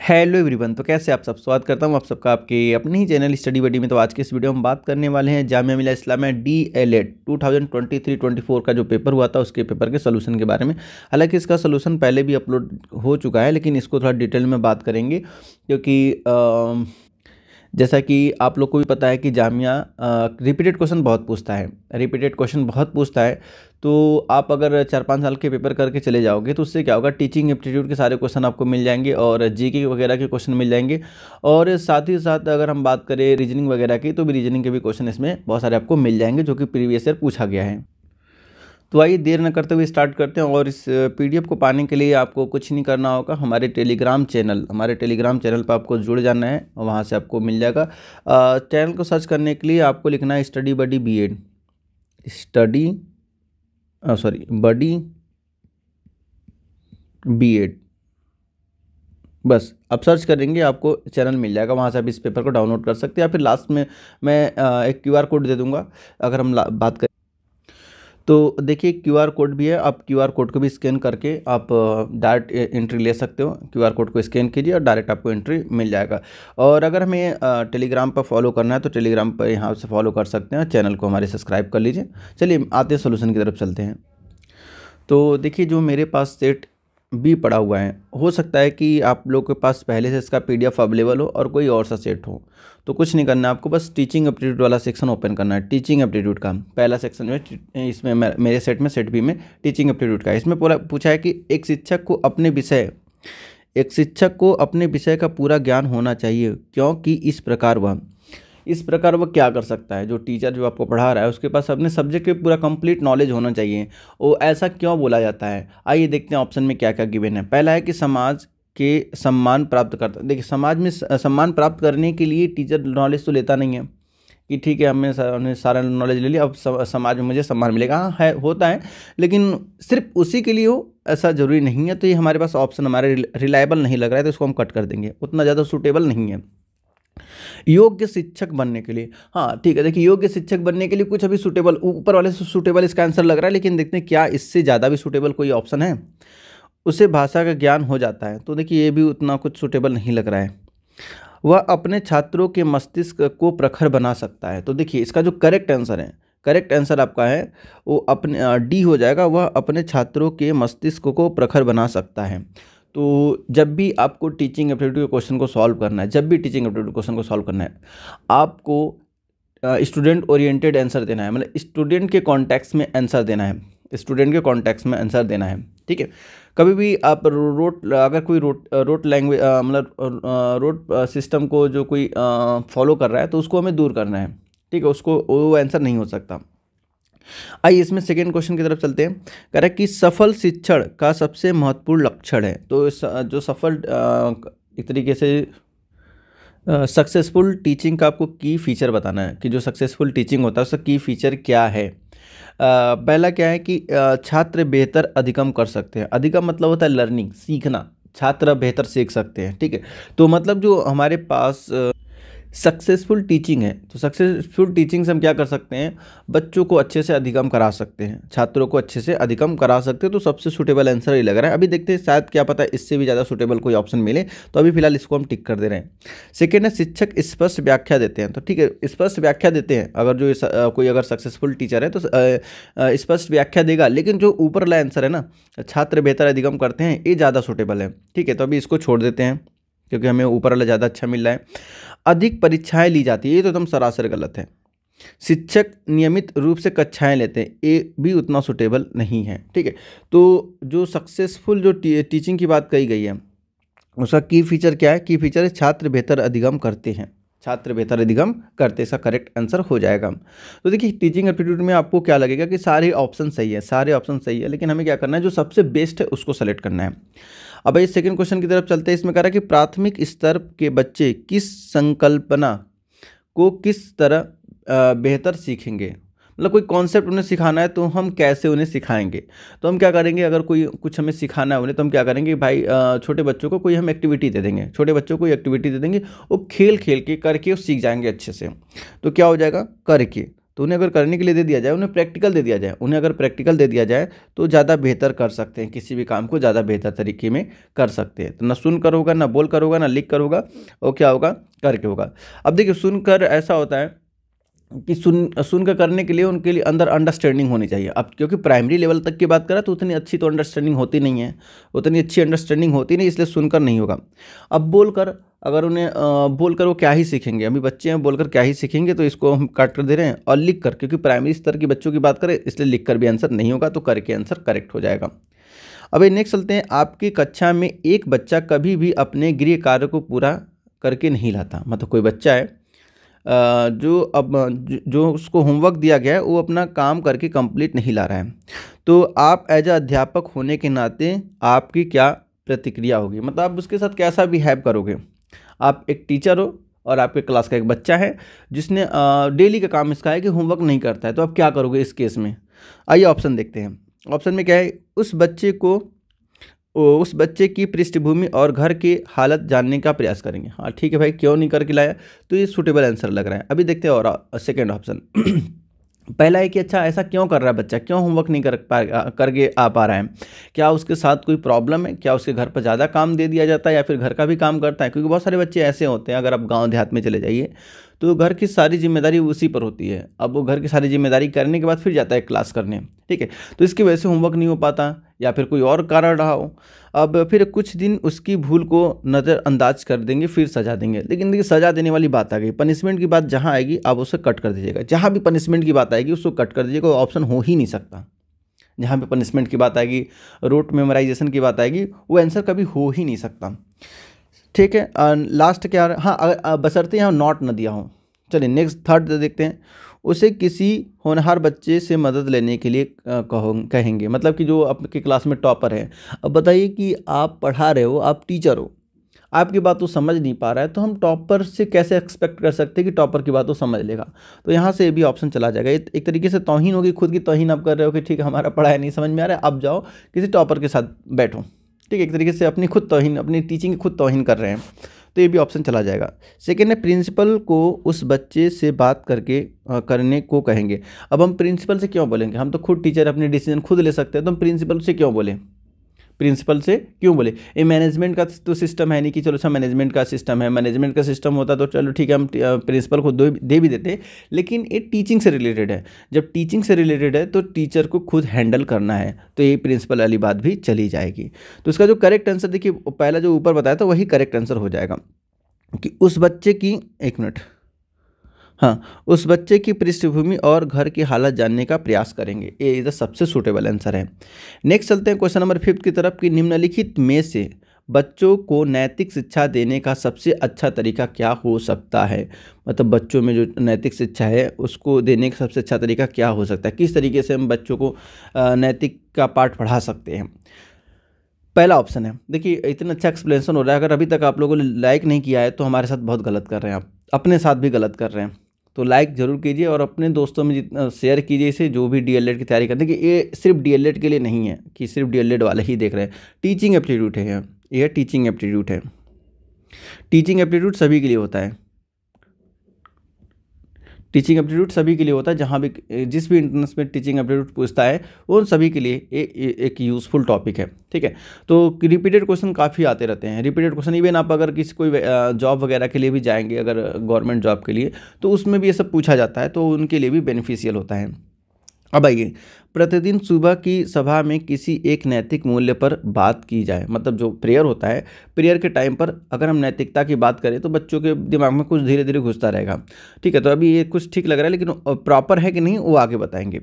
Hello everyone. तो कैसे आप सब, स्वागत करता हूं आप सबका आपके अपने ही चैनल स्टडी बडी में। तो आज के इस वीडियो में हम बात करने वाले हैं जामिया मिलिया इस्लामिया DL ED 2023-24 का जो पेपर हुआ था उसके पेपर के सोल्यूशन के बारे में। हालांकि इसका सोल्यूशन पहले भी अपलोड हो चुका है, लेकिन इसको थोड़ा डिटेल में बात करेंगे क्योंकि जैसा कि आप लोग को भी पता है कि जामिया रिपीटेड क्वेश्चन बहुत पूछता है। तो आप अगर 4-5 साल के पेपर करके चले जाओगे तो उससे क्या होगा, टीचिंग एप्टीट्यूड के सारे क्वेश्चन आपको मिल जाएंगे और जीके वगैरह के क्वेश्चन मिल जाएंगे। और साथ ही साथ अगर हम बात करें रीजनिंग वगैरह की, तो भी रीजनिंग के भी क्वेश्चन इसमें बहुत सारे आपको मिल जाएंगे जो कि प्रीवियस ईयर पूछा गया है। तो आइए देर न करते हुए स्टार्ट करते हैं। और इस PDF को पाने के लिए आपको कुछ नहीं करना होगा, हमारे टेलीग्राम चैनल पर आपको जुड़ जाना है और वहाँ से आपको मिल जाएगा। चैनल को सर्च करने के लिए आपको लिखना है स्टडी बडी B.ED। बस आप सर्च करेंगे आपको चैनल मिल जाएगा, वहाँ से आप इस पेपर को डाउनलोड कर सकते हैं। या फिर लास्ट में मैं एक QR कोड दे दूँगा अगर हम बात करें तो। देखिए QR कोड भी है, आप QR कोड को भी स्कैन करके आप डायरेक्ट एंट्री ले सकते हो। QR कोड को स्कैन कीजिए और डायरेक्ट आपको एंट्री मिल जाएगा। और अगर हमें टेलीग्राम पर फॉलो करना है तो टेलीग्राम पर यहाँ से फॉलो कर सकते हैं। चैनल को हमारे सब्सक्राइब कर लीजिए। चलिए आते हैं सोल्यूशन की तरफ चलते हैं। तो देखिए जो मेरे पास सेट B पड़ा हुआ है, हो सकता है कि आप लोग के पास पहले से इसका PDF अवेलेबल हो और कोई और सा सेट हो। तो कुछ नहीं करना है आपको, बस टीचिंग एप्टीट्यूड वाला सेक्शन ओपन करना है। टीचिंग एप्टीट्यूड का पहला सेक्शन जो है इसमें मेरे सेट में सेट B में टीचिंग एप्टीट्यूड का है। इसमें पूरा पूछा है कि एक शिक्षक को अपने विषय का पूरा ज्ञान होना चाहिए, क्योंकि इस प्रकार वह क्या कर सकता है। जो टीचर जो आपको पढ़ा रहा है उसके पास अपने सब्जेक्ट के पूरा कंप्लीट नॉलेज होना चाहिए। वो ऐसा क्यों बोला जाता है, आइए देखते हैं ऑप्शन में क्या क्या गिवन है। पहला है कि समाज के सम्मान प्राप्त करता। देखिए समाज में सम्मान प्राप्त करने के लिए टीचर नॉलेज तो लेता नहीं है कि ठीक है हमने सारा नॉलेज ले लिया, अब समाज में मुझे सम्मान मिलेगा। हाँ है, होता है, लेकिन सिर्फ उसी के लिए हो ऐसा ज़रूरी नहीं है। तो ये हमारे पास ऑप्शन हमारे रिलायबल नहीं लग रहा है, तो इसको हम कट कर देंगे, उतना ज़्यादा सूटेबल नहीं है। योग्य शिक्षक बनने के लिए, हाँ ठीक है। देखिए योग्य शिक्षक बनने के लिए कुछ अभी सूटेबल, ऊपर वाले से सूटेबल इसका आंसर लग रहा है, लेकिन देखते हैं क्या इससे ज़्यादा भी सूटेबल कोई ऑप्शन है। उसे भाषा का ज्ञान हो जाता है, तो देखिए ये भी उतना कुछ सूटेबल नहीं लग रहा है। वह अपने छात्रों के मस्तिष्क को प्रखर बना सकता है, तो देखिए इसका जो करेक्ट आंसर आपका है वो अपने D हो जाएगा। वह अपने छात्रों के मस्तिष्क को प्रखर बना सकता है। तो जब भी आपको टीचिंग एप्टीट्यूड क्वेश्चन को सॉल्व करना है, आपको स्टूडेंट ओरिएंटेड आंसर देना है, मतलब स्टूडेंट के कॉन्टेक्स्ट में आंसर देना है, ठीक है। कभी भी आप अगर कोई रोट लैंग्वेज मतलब रोट सिस्टम को जो कोई फॉलो कर रहा है तो उसको हमें दूर करना है, ठीक है। उसको वो आंसर नहीं हो सकता। आइए इसमें सेकेंड क्वेश्चन की तरफ चलते हैं। कह रहा है कि सफल शिक्षण का सबसे महत्वपूर्ण लक्षण है। तो जो सफल एक तरीके से सक्सेसफुल टीचिंग का आपको की फीचर बताना है कि जो सक्सेसफुल टीचिंग होता है उसका की फीचर क्या है। पहला क्या है कि छात्र बेहतर अधिगम कर सकते हैं। अधिगम मतलब होता है लर्निंग, सीखना। छात्र बेहतर सीख सकते हैं, ठीक है। तो मतलब जो हमारे पास सक्सेसफुल टीचिंग है, तो सक्सेसफुल टीचिंग से हम क्या कर सकते हैं, बच्चों को अच्छे से अधिगम करा सकते हैं, छात्रों को अच्छे से अधिगम करा सकते हैं। तो सबसे सूटेबल आंसर ही लग रहा है। अभी देखते हैं शायद क्या पता इससे भी ज़्यादा सूटेबल कोई ऑप्शन मिले, तो अभी फिलहाल इसको हम टिक कर दे रहे हैं। सेकेंड है शिक्षक स्पष्ट व्याख्या देते हैं, तो ठीक है स्पष्ट व्याख्या देते हैं। अगर जो कोई अगर सक्सेसफुल टीचर है तो स्पष्ट व्याख्या देगा, लेकिन जो ऊपर वाला आंसर है ना, छात्र बेहतर अधिगम करते हैं, ये ज़्यादा सूटेबल है, ठीक है। तो अभी इसको छोड़ देते हैं क्योंकि हमें ऊपर वाला ज़्यादा अच्छा मिल रहा है। अधिक परीक्षाएं ली जाती है, ये तो एकदम सरासर गलत है। शिक्षक नियमित रूप से कक्षाएं लेते हैं, ये भी उतना सूटेबल नहीं है, ठीक है। तो जो सक्सेसफुल जो टीचिंग की बात कही गई है उसका की फीचर क्या है, की फीचर है छात्र बेहतर अधिगम करते हैं, इसका करेक्ट आंसर हो जाएगा। तो देखिए टीचिंग एप्टीट्यूड में आपको क्या लगेगा कि सारे ऑप्शन सही है, लेकिन हमें क्या करना है, जो सबसे बेस्ट है उसको सेलेक्ट करना है। अब इस सेकंड क्वेश्चन की तरफ चलते हैं। इसमें कह रहा है कि प्राथमिक स्तर के बच्चे किस संकल्पना को किस तरह बेहतर सीखेंगे। मतलब कोई कॉन्सेप्ट उन्हें सिखाना है तो हम कैसे उन्हें सिखाएंगे। तो हम क्या करेंगे, अगर कोई कुछ हमें सिखाना है उन्हें, तो हम क्या करेंगे भाई, छोटे बच्चों को कोई हम एक्टिविटी दे देंगे, वो खेल के करके वो सीख जाएंगे अच्छे से। तो क्या हो जाएगा, करके। तो उन्हें अगर करने के लिए दे दिया जाए, उन्हें प्रैक्टिकल दे दिया जाए, उन्हें अगर प्रैक्टिकल दे दिया जाए तो ज़्यादा बेहतर कर सकते हैं, किसी भी काम को ज़्यादा बेहतर तरीके में कर सकते हैं। तो ना सुन कर होगा, ना बोल कर होगा, ना लिख कर होगा, और क्या होगा, करके होगा। अब देखिए सुनकर ऐसा होता है कि सुनकर करने के लिए उनके लिए अंदर अंडरस्टैंडिंग होनी चाहिए। अब क्योंकि प्राइमरी लेवल तक की बात करें तो उतनी अच्छी तो अंडरस्टैंडिंग होती नहीं है, उतनी अच्छी अंडरस्टैंडिंग होती नहीं, इसलिए सुनकर नहीं होगा। अब बोलकर, अगर उन्हें बोलकर वो क्या ही सीखेंगे, अभी बच्चे हैं बोलकर क्या ही सीखेंगे, तो इसको हम काट कर दे रहे हैं। और लिख कर, क्योंकि प्राइमरी स्तर की बच्चों की बात करें इसलिए लिख कर भी आंसर नहीं होगा, तो करके आंसर करेक्ट हो जाएगा। अब नेक्स्ट चलते हैं, आपकी कक्षा में एक बच्चा कभी भी अपने गृह कार्य को पूरा करके नहीं लाता। मतलब कोई बच्चा है जो उसको होमवर्क दिया गया है वो अपना काम करके कंप्लीट नहीं ला रहा है, तो आप एज अ अध्यापक होने के नाते आपकी क्या प्रतिक्रिया होगी। मतलब आप उसके साथ कैसा बिहेव करोगे। आप एक टीचर हो और आपके क्लास का एक बच्चा है जिसने डेली का काम इसका है कि होमवर्क नहीं करता है, तो आप क्या करोगे इस केस में। आइए ऑप्शन देखते हैं। ऑप्शन में क्या है, उस बच्चे की पृष्ठभूमि और घर की हालत जानने का प्रयास करेंगे। हाँ ठीक है भाई, क्यों नहीं करके लाया, तो ये सूटेबल आंसर लग रहा है। अभी देखते हैं और सेकेंड ऑप्शन। पहला है कि अच्छा ऐसा क्यों कर रहा है बच्चा, क्यों होमवर्क नहीं करके आ पा रहा है, क्या उसके साथ कोई प्रॉब्लम है, क्या उसके घर पर ज़्यादा काम दे दिया जाता है या फिर घर का भी काम करता है। क्योंकि बहुत सारे बच्चे ऐसे होते हैं, अगर आप गांव देहात में चले जाइए तो घर की सारी जिम्मेदारी उसी पर होती है। अब वो घर की सारी जिम्मेदारी करने के बाद फिर जाता है क्लास करने, ठीक है, तो इसकी वजह से होमवर्क नहीं हो पाता या फिर कोई और कारण रहा हो। अब फिर कुछ दिन उसकी भूल को नज़रअंदाज कर देंगे, फिर सजा देंगे। लेकिन देखिए सजा देने वाली बात आ गई, पनिशमेंट की बात जहाँ आएगी आप उसे कट कर दीजिएगा। जहाँ भी पनिशमेंट की बात आएगी उसको कट कर दीजिएगा, ऑप्शन हो ही नहीं सकता। जहाँ पे पनिशमेंट की बात आएगी, रोट मेमोराइजेशन की बात आएगी, वो आंसर कभी हो ही नहीं सकता, ठीक है। लास्ट क्या, हाँ बशर्ते यहाँ नॉट न दिया हो। चलिए नेक्स्ट थर्ड देखते हैं। उसे किसी होनहार बच्चे से मदद लेने के लिए कहेंगे। मतलब कि जो आपके क्लास में टॉपर है, अब बताइए कि आप पढ़ा रहे हो, आप टीचर हो, आपकी बात तो समझ नहीं पा रहा है, तो हम टॉपर से कैसे एक्सपेक्ट कर सकते हैं कि टॉपर की बात तो समझ लेगा। तो यहाँ से भी ऑप्शन चला जाएगा। एक तरीके से तौहीन होगी, खुद की तौहीन आप कर रहे हो कि ठीक है हमारा पढ़ाई नहीं समझ में आ रहा है, अब जाओ किसी टॉपर के साथ बैठो, ठीक है। एक तरीके से अपनी खुद तौहीन, अपनी टीचिंग की खुद तौहीन कर रहे हैं, तो ये भी ऑप्शन चला जाएगा। सेकेंड है, प्रिंसिपल को उस बच्चे से बात करने को कहेंगे। अब हम प्रिंसिपल से क्यों बोलेंगे, हम तो खुद टीचर अपने डिसीजन खुद ले सकते हैं, तो हम प्रिंसिपल से क्यों बोलें, प्रिंसिपल से क्यों बोले। ये मैनेजमेंट का तो सिस्टम है नहीं कि चलो अच्छा मैनेजमेंट का सिस्टम है, मैनेजमेंट का सिस्टम होता तो चलो ठीक है हम प्रिंसिपल को दे भी देते, लेकिन ये टीचिंग से रिलेटेड है। जब टीचिंग से रिलेटेड है तो टीचर को खुद हैंडल करना है, तो ये प्रिंसिपल वाली बात भी चली जाएगी। तो इसका जो करेक्ट आंसर देखिए, पहला जो ऊपर बताया था वही करेक्ट आंसर हो जाएगा कि उस बच्चे की, एक मिनट, हाँ, उस बच्चे की पृष्ठभूमि और घर की हालत जानने का प्रयास करेंगे। ये इधर सबसे सूटेबल आंसर है। नेक्स्ट चलते हैं क्वेश्चन नंबर 5 की तरफ कि निम्नलिखित में से बच्चों को नैतिक शिक्षा देने का सबसे अच्छा तरीका क्या हो सकता है। मतलब बच्चों में जो नैतिक शिक्षा है उसको देने का सबसे अच्छा तरीका क्या हो सकता है, किस तरीके से हम बच्चों को नैतिक का पाठ पढ़ा सकते हैं। पहला ऑप्शन है, देखिए इतना अच्छा एक्सप्लेनेशन हो रहा है, अगर अभी तक आप लोगों ने लाइक नहीं किया है तो हमारे साथ बहुत गलत कर रहे हैं, आप अपने साथ भी गलत कर रहे हैं। तो लाइक ज़रूर कीजिए और अपने दोस्तों में जितना शेयर कीजिए इसे, जो भी डीएलएड की तैयारी करते हैं, कि ये सिर्फ डीएलएड के लिए नहीं है कि सिर्फ डीएलएड वाले ही देख रहे हैं। टीचिंग एप्टीट्यूड है, ये टीचिंग एप्टीट्यूड है। टीचिंग एप्टीट्यूड सभी के लिए होता है, टीचिंग एप्टीट्यूड सभी के लिए होता है। जहाँ भी जिस भी इंट्रेंस में टीचिंग एप्टीट्यूड पूछता है वो सभी के लिए एक यूज़फुल टॉपिक है, ठीक है। तो रिपीटेड क्वेश्चन काफ़ी आते रहते हैं, रिपीटेड क्वेश्चन इवन आप अगर किसी कोई जॉब वगैरह के लिए भी जाएंगे, अगर गवर्नमेंट जॉब के लिए, तो उसमें भी ये सब पूछा जाता है, तो उनके लिए भी बेनिफिशियल होता है। अब आइए, प्रतिदिन सुबह की सभा में किसी एक नैतिक मूल्य पर बात की जाए। मतलब जो प्रेयर होता है, प्रेयर के टाइम पर अगर हम नैतिकता की बात करें तो बच्चों के दिमाग में कुछ धीरे धीरे घुसता रहेगा, ठीक है। तो अभी ये कुछ ठीक लग रहा है, लेकिन प्रॉपर है कि नहीं वो आगे बताएंगे।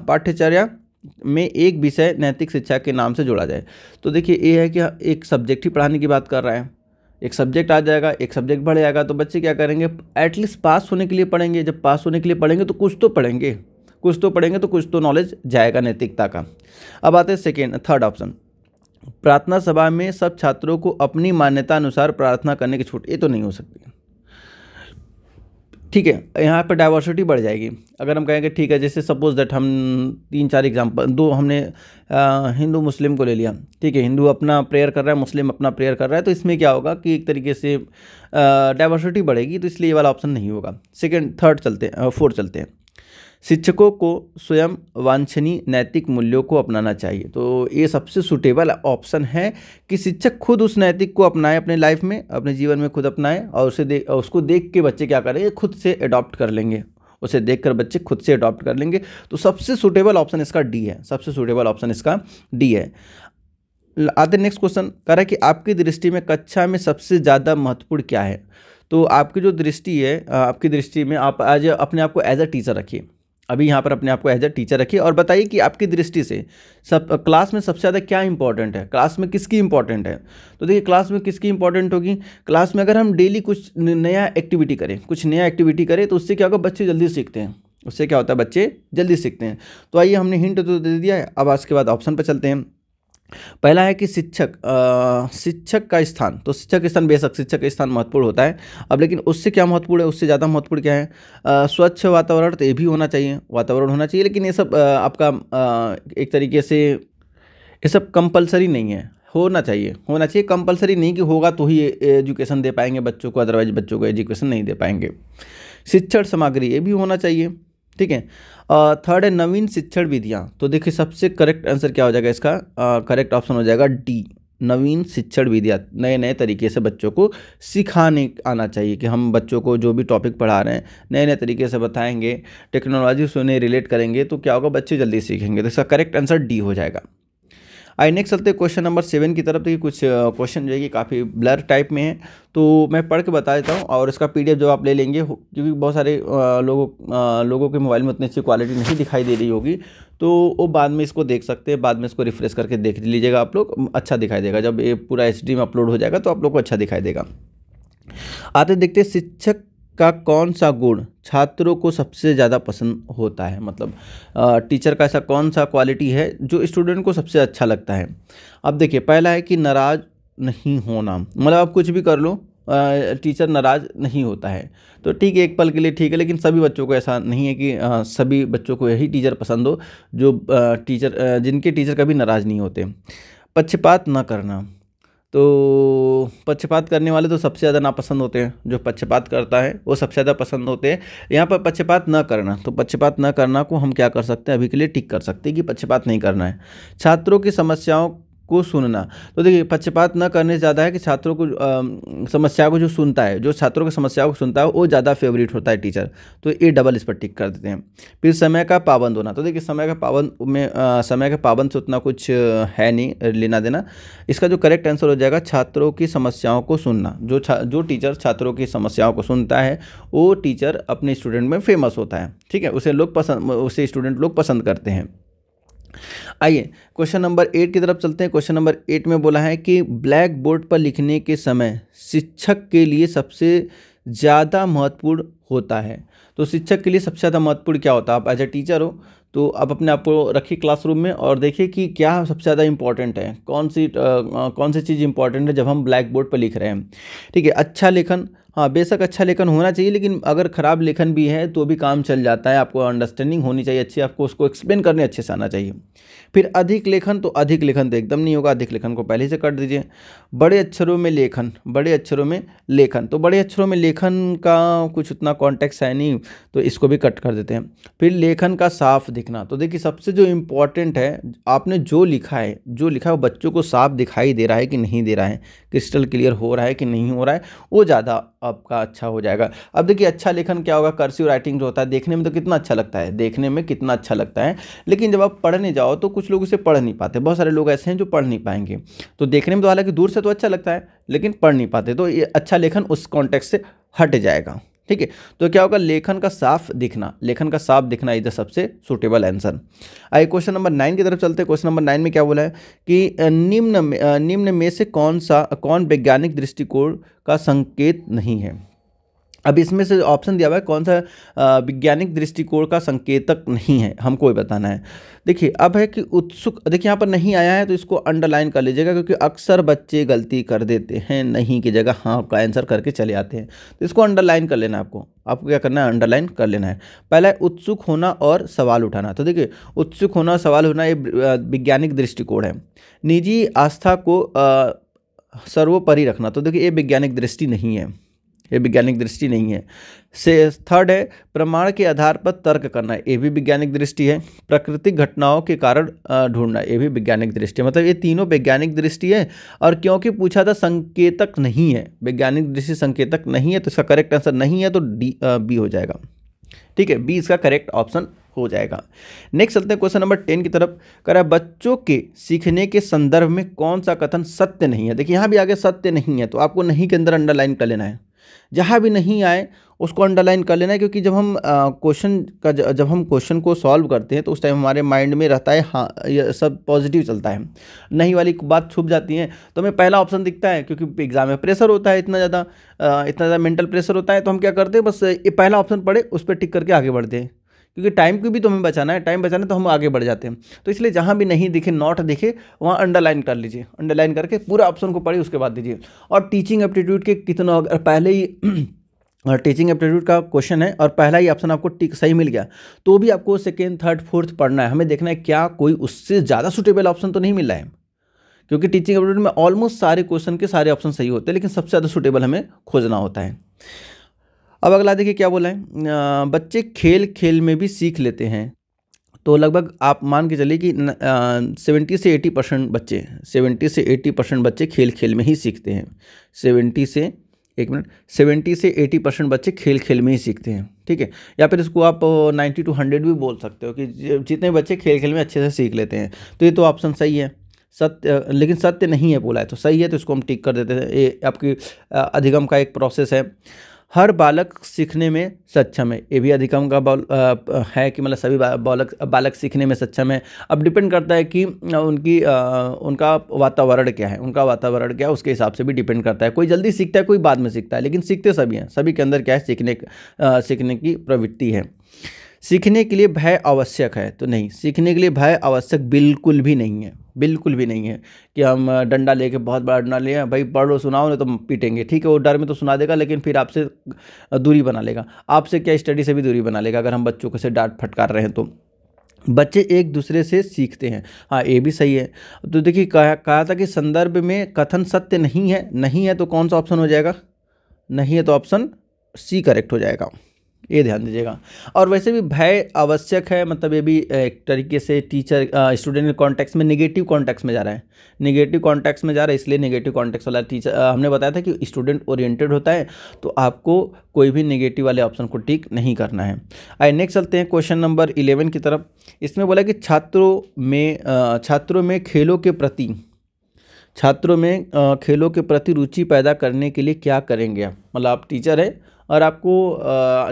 पाठ्यचर्या में एक विषय नैतिक शिक्षा के नाम से जोड़ा जाए। तो देखिए ये है कि एक सब्जेक्ट ही पढ़ाने की बात कर रहा है, एक सब्जेक्ट आ जाएगा, एक सब्जेक्ट बढ़ जाएगा, तो बच्चे क्या करेंगे, एटलीस्ट पास होने के लिए पढ़ेंगे। जब पास होने के लिए पढ़ेंगे तो कुछ तो पढ़ेंगे, तो कुछ तो नॉलेज जाएगा नैतिकता का। अब आते हैं थर्ड ऑप्शन, प्रार्थना सभा में सब छात्रों को अपनी मान्यता अनुसार प्रार्थना करने की छूट। ये तो नहीं हो सकती, ठीक है, यहाँ पर डाइवर्सिटी बढ़ जाएगी। अगर हम कहेंगे ठीक है, जैसे सपोज दैट हम 3-4 एग्जाम्पल दो, हमने हिंदू मुस्लिम को ले लिया, ठीक है, हिंदू अपना प्रेयर कर रहा है, मुस्लिम अपना प्रेयर कर रहा है, तो इसमें क्या होगा कि एक तरीके से डाइवर्सिटी बढ़ेगी, तो इसलिए ये वाला ऑप्शन नहीं होगा। सेकेंड, थर्ड चलते हैं, फोर्थ चलते हैं। शिक्षकों को स्वयं वांछनीय नैतिक मूल्यों को अपनाना चाहिए। तो ये सबसे सूटेबल ऑप्शन है कि शिक्षक खुद उस नैतिक को अपनाए अपने लाइफ में, अपने जीवन में खुद अपनाए, और उसको देख के बच्चे क्या करेंगे, खुद से अडॉप्ट कर लेंगे, उसे देखकर बच्चे खुद से अडॉप्ट कर लेंगे। तो सबसे सूटेबल ऑप्शन इसका डी है, सबसे सूटेबल ऑप्शन इसका डी है। आते नेक्स्ट क्वेश्चन कह रहा है कि आपकी दृष्टि में कक्षा में सबसे ज़्यादा महत्वपूर्ण क्या है। तो आपकी जो दृष्टि है, आपकी दृष्टि में आप आज अपने आप को एज अ टीचर रखिए, अभी यहाँ पर अपने आप को एज अ टीचर रखिए और बताइए कि आपकी दृष्टि से सब क्लास में सबसे ज़्यादा क्या इंपॉर्टेंट है, क्लास में किसकी इंपॉर्टेंट है। तो देखिए क्लास में किसकी इंपॉर्टेंट होगी, क्लास में अगर हम डेली कुछ नया एक्टिविटी करें, कुछ नया एक्टिविटी करें, तो उससे क्या होगा, बच्चे जल्दी सीखते हैं, उससे क्या होता है, बच्चे जल्दी सीखते हैं। तो आइए, हमने हिंट तो दे दिया है, अब आज के बाद ऑप्शन पर चलते हैं। पहला है कि शिक्षक का स्थान। तो शिक्षक का स्थान, बेशक शिक्षक का स्थान महत्वपूर्ण होता है, अब लेकिन उससे क्या महत्वपूर्ण है, उससे ज़्यादा महत्वपूर्ण क्या है, स्वच्छ वातावरण। तो ये भी होना चाहिए, वातावरण होना चाहिए, लेकिन ये सब आपका एक तरीके से ये सब कंपलसरी नहीं है, होना चाहिए, कंपलसरी नहीं कि होगा तो ही एजुकेशन दे पाएंगे बच्चों को, अदरवाइज बच्चों को एजुकेशन नहीं दे पाएंगे। शिक्षण सामग्री, ये भी होना चाहिए, ठीक है। थर्ड है नवीन शिक्षण विधियाँ। तो देखिए सबसे करेक्ट आंसर क्या हो जाएगा इसका, करेक्ट ऑप्शन हो जाएगा डी, नवीन शिक्षण विधियाँ। नए नए तरीके से बच्चों को सिखाने आना चाहिए, कि हम बच्चों को जो भी टॉपिक पढ़ा रहे हैं नए नए तरीके से बताएंगे, टेक्नोलॉजी से उन्हें रिलेट करेंगे, तो क्या होगा, बच्चे जल्दी सीखेंगे। तो इसका करेक्ट आंसर डी हो जाएगा। आइए नेक्स्ट चलते हैं क्वेश्चन नंबर 7 की तरफ। देखिए कुछ क्वेश्चन जो है कि काफ़ी ब्लर टाइप में है, तो मैं पढ़ के बता देता हूँ, और इसका PDF जब आप ले लेंगे, क्योंकि बहुत सारे लोगों के मोबाइल में उतनी अच्छी क्वालिटी नहीं दिखाई दे रही होगी, तो वो बाद में इसको देख सकते हैं, बाद में इसको रिफ्रेश करके देख लीजिएगा आप लोग, अच्छा दिखाई देगा। जब ये पूरा HD में अपलोड हो जाएगा तो आप लोग को अच्छा दिखाई देगा। आते देखते हैं, शिक्षक का कौन सा गुण छात्रों को सबसे ज़्यादा पसंद होता है, मतलब टीचर का ऐसा कौन सा क्वालिटी है जो स्टूडेंट को सबसे अच्छा लगता है। अब देखिए पहला है कि नाराज़ नहीं होना, मतलब आप कुछ भी कर लो, टीचर नाराज़ नहीं होता है, तो ठीक है, एक पल के लिए ठीक है, लेकिन सभी बच्चों को ऐसा नहीं है कि सभी बच्चों को यही टीचर पसंद हो जो जिनके टीचर कभी नाराज़ नहीं होते। पक्षपात न करना, तो पक्षपात करने वाले तो सबसे ज़्यादा नापसंद होते हैं, जो पक्षपात करता है वो सबसे ज़्यादा पसंद होते हैं। यहाँ पर पक्षपात न करना, तो पक्षपात न करना को हम क्या कर सकते हैं, अभी के लिए टिक कर सकते हैं कि पक्षपात नहीं करना है। छात्रों की समस्याओं को सुनना, तो देखिए पक्षपात न करने से ज़्यादा है कि छात्रों को समस्या को जो सुनता है, जो छात्रों की समस्या को सुनता है, वो ज़्यादा फेवरेट होता है टीचर, तो ये डबल इस पर टिक कर देते हैं। फिर समय का पाबंद होना, तो देखिए समय का पाबंद से उतना कुछ है नहीं लेना देना। इसका जो करेक्ट आंसर हो जाएगा, छात्रों की समस्याओं को सुनना। जो टीचर छात्रों की समस्याओं को सुनता है, वो टीचर अपने स्टूडेंट में फेमस होता है, ठीक है, उसे स्टूडेंट लोग पसंद करते हैं। आइए क्वेश्चन नंबर 8 की तरफ चलते हैं। क्वेश्चन नंबर 8 में बोला है कि ब्लैक बोर्ड पर लिखने के समय शिक्षक के लिए सबसे ज़्यादा महत्वपूर्ण होता है। तो शिक्षक के लिए सबसे ज़्यादा महत्वपूर्ण क्या होता है, आप एज ए टीचर हो तो आप अपने आप को रखिए क्लासरूम में और देखिए कि क्या सबसे ज़्यादा इंपॉर्टेंट है, कौन सी चीज़ इंपॉर्टेंट है जब हम ब्लैक बोर्ड पर लिख रहे हैं, ठीक है। अच्छा लेखन, हाँ बेशक अच्छा लेखन होना चाहिए, लेकिन अगर ख़राब लेखन भी है तो भी काम चल जाता है, आपको अंडरस्टैंडिंग होनी चाहिए अच्छी, आपको उसको एक्सप्लेन करने अच्छे से आना चाहिए। फिर अधिक लेखन, तो अधिक लेखन तो एकदम नहीं होगा, अधिक लेखन को पहले से कर दीजिए। बड़े अक्षरों में लेखन, तो बड़े अक्षरों में लेखन का कुछ उतना कॉन्टेक्स्ट है नहीं, तो इसको भी कट कर देते हैं। फिर लेखन का साफ दिखना, तो देखिए सबसे जो इम्पोर्टेंट है, आपने जो लिखा है वो बच्चों को साफ दिखाई दे रहा है कि नहीं दे रहा है, क्रिस्टल क्लियर हो रहा है कि नहीं हो रहा है, वो ज़्यादा आपका अच्छा हो जाएगा। अब देखिए अच्छा लेखन क्या होगा, कर्सिव राइटिंग जो होता है देखने में तो कितना अच्छा लगता है, लेकिन जब आप पढ़ने जाओ तो कुछ लोग इसे पढ़ नहीं पाते, बहुत सारे लोग ऐसे हैं जो पढ़ नहीं पाएंगे। तो देखने में तो हालांकि दूर से तो अच्छा लगता है, लेकिन पढ़ नहीं पाते, तो ये अच्छा लेखन उस कॉन्टेक्स्ट से हट जाएगा, ठीक है। तो क्या होगा, लेखन का साफ दिखना इधर सबसे सूटेबल आंसर। आइए क्वेश्चन नंबर 9 की तरफ चलते हैं। क्वेश्चन नंबर 9 में क्या बोला है कि निम्न में से कौन वैज्ञानिक दृष्टिकोण का संकेत नहीं है। अब इसमें से ऑप्शन दिया हुआ है कौन सा वैज्ञानिक दृष्टिकोण का संकेतक नहीं है, हमको ये बताना है। देखिए अब है कि उत्सुक, देखिए यहाँ पर नहीं आया है तो इसको अंडरलाइन कर लीजिएगा, क्योंकि अक्सर बच्चे गलती कर देते हैं, नहीं की जगह हाँ का आंसर करके चले आते हैं, तो इसको अंडरलाइन कर लेना है। आपको क्या करना है, अंडरलाइन कर लेना है। पहला है उत्सुक होना और सवाल उठाना। तो देखिए उत्सुक होना, सवाल उठाना ये वैज्ञानिक दृष्टिकोण है। निजी आस्था को सर्वोपरि रखना, तो देखिए ये वैज्ञानिक दृष्टि नहीं है, ये वैज्ञानिक दृष्टि नहीं है। से थर्ड है प्रमाण के आधार पर तर्क करना, ये भी वैज्ञानिक दृष्टि है। प्राकृतिक घटनाओं के कारण ढूंढना, ये भी वैज्ञानिक दृष्टि है। मतलब ये तीनों वैज्ञानिक दृष्टि है। और क्योंकि पूछा था संकेतक नहीं है, वैज्ञानिक दृष्टि संकेतक नहीं है, तो इसका करेक्ट आंसर नहीं है, तो बी हो जाएगा। ठीक है, बी इसका करेक्ट ऑप्शन हो जाएगा। नेक्स्ट चलते हैं क्वेश्चन नंबर 10 की तरफ। कह रहा है बच्चों के सीखने के संदर्भ में कौन सा कथन सत्य नहीं है। देखिए यहाँ भी आगे सत्य नहीं है, तो आपको नहीं के अंदर अंडरलाइन कर लेना है। जहाँ भी नहीं आए उसको अंडरलाइन कर लेना है, क्योंकि जब हम जब हम क्वेश्चन को सॉल्व करते हैं तो उस टाइम हमारे माइंड में रहता है हाँ ये सब पॉजिटिव चलता है, नहीं वाली बात छुप जाती है। तो हमें पहला ऑप्शन दिखता है, क्योंकि एग्जाम में प्रेशर होता है, इतना ज़्यादा मेंटल प्रेशर होता है, तो हम क्या करते हैं बस ये पहला ऑप्शन पढ़े उस पर टिक करके आगे बढ़ते हैं, क्योंकि टाइम को भी तो हमें बचाना है, टाइम बचाना है तो हम आगे बढ़ जाते हैं। तो इसलिए जहाँ भी नहीं दिखे, नॉट दिखे, वहाँ अंडरलाइन कर लीजिए, अंडरलाइन करके पूरा ऑप्शन को पढ़िए, उसके बाद दीजिए। और टीचिंग एप्टीट्यूड के कितना पहले ही टीचिंग एप्टीट्यूड का क्वेश्चन है और पहला ही ऑप्शन आपको टिक सही मिल गया, तो भी आपको सेकेंड थर्ड फोर्थ पढ़ना है। हमें देखना है क्या कोई उससे ज़्यादा सूटेबल ऑप्शन तो नहीं मिल रहा है, क्योंकि टीचिंग एप्टीट्यूड में ऑलमोस्ट सारे क्वेश्चन के सारे ऑप्शन सही होते हैं, लेकिन सबसे ज़्यादा सूटेबल हमें खोजना होता है। अब अगला देखिए क्या बोला है, बच्चे खेल खेल में भी सीख लेते हैं। तो लगभग आप मान के चलिए कि 70 से 80% बच्चे 70 से 80% बच्चे खेल खेल में ही सीखते हैं। 70 से 80% बच्चे खेल खेल में ही सीखते हैं। ठीक है, या फिर इसको आप 90 to 100 भी बोल सकते हो कि जितने बच्चे खेल खेल में अच्छे से सीख लेते हैं। तो ये तो ऑप्शन सही है, सत्य, लेकिन सत्य नहीं है बोला है, तो सही है, तो इसको हम टिक कर देते हैं। ये आपकी अधिगम का एक प्रोसेस है। हर बालक सीखने में सक्षम है, ये भी अधिगम का है कि मतलब सभी बालक सीखने में सक्षम है। अब डिपेंड करता है कि उनका वातावरण क्या है, उसके हिसाब से भी डिपेंड करता है। कोई जल्दी सीखता है, कोई बाद में सीखता है, लेकिन सीखते सभी हैं, सभी के अंदर क्या है, सीखने की प्रवृत्ति है। सीखने के लिए भय आवश्यक है, तो नहीं, सीखने के लिए भय आवश्यक बिल्कुल भी नहीं है, बिल्कुल भी नहीं है कि हम डंडा लेके, बहुत बड़ा डंडा लिए भाई पढ़ो सुनाओ नहीं तो पीटेंगे। ठीक है, वो डर में तो सुना देगा, लेकिन फिर आपसे दूरी बना लेगा, आपसे क्या स्टडी से भी दूरी बना लेगा अगर हम बच्चों को से डांट फटकार रहे हैं तो। बच्चे एक दूसरे से सीखते हैं, हाँ ये भी सही है। तो देखिए कहा था कि संदर्भ में कथन सत्य नहीं है, नहीं है तो कौन सा ऑप्शन हो जाएगा, नहीं है तो ऑप्शन सी करेक्ट हो जाएगा, ये ध्यान दीजिएगा। और वैसे भी भय आवश्यक है, मतलब ये भी एक तरीके से टीचर स्टूडेंट के कॉन्टेक्स्ट में नेगेटिव कॉन्टेक्स्ट में जा रहा है, नेगेटिव कॉन्टेक्स्ट में जा रहा है, इसलिए नेगेटिव कॉन्टेक्स्ट वाला टीचर हमने बताया था कि स्टूडेंट ओरिएंटेड होता है, तो आपको कोई भी नेगेटिव वाले ऑप्शन को टिक नहीं करना है। आइए नेक्स्ट चलते हैं क्वेश्चन नंबर 11 की तरफ। इसमें बोला कि छात्रों में खेलों के प्रति रुचि पैदा करने के लिए क्या करेंगे आप। मतलब आप टीचर है और आपको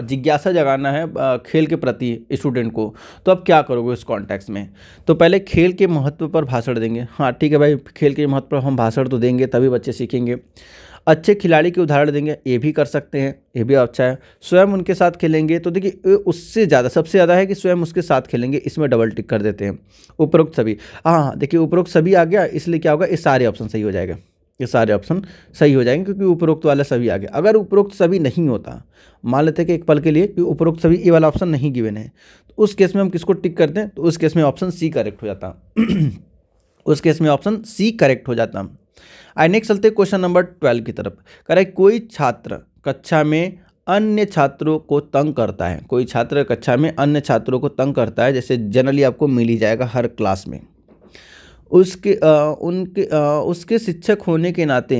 जिज्ञासा जगाना है खेल के प्रति स्टूडेंट को, तो आप क्या करोगे इस कॉन्टेक्स्ट में। तो पहले खेल के महत्व पर भाषण देंगे, हाँ ठीक है भाई, खेल के महत्व पर हम भाषण तो देंगे तभी बच्चे सीखेंगे। अच्छे खिलाड़ी के उदाहरण देंगे, ये भी कर सकते हैं, ये भी अच्छा है। स्वयं उनके साथ खेलेंगे, तो देखिए उससे ज़्यादा सबसे ज़्यादा है कि स्वयं उसके साथ खेलेंगे, इसमें डबल टिक कर देते हैं। उपरोक्त सभी, हाँ देखिए उपरोक्त सभी आ गया, इसलिए क्या होगा, ये सारे ऑप्शन सही हो जाएगा, ये सारे ऑप्शन सही हो जाएंगे, क्योंकि उपरोक्त वाला सभी आ गया। अगर उपरोक्त सभी नहीं होता, मान लेते कि एक पल के लिए कि उपरोक्त सभी ये वाला ऑप्शन नहीं गिवन है, तो उस केस में हम किसको टिक करते हैं, तो उस केस में ऑप्शन सी करेक्ट हो जाता उस केस में ऑप्शन सी करेक्ट हो जाता। आई नेक्स्ट चलते क्वेश्चन नंबर 12 की तरफ। कह रहा है कोई छात्र कक्षा में अन्य छात्रों को तंग करता है, कोई छात्र कक्षा में अन्य छात्रों को तंग करता है, जैसे जनरली आपको मिल ही जाएगा हर क्लास में। उसके शिक्षक होने के नाते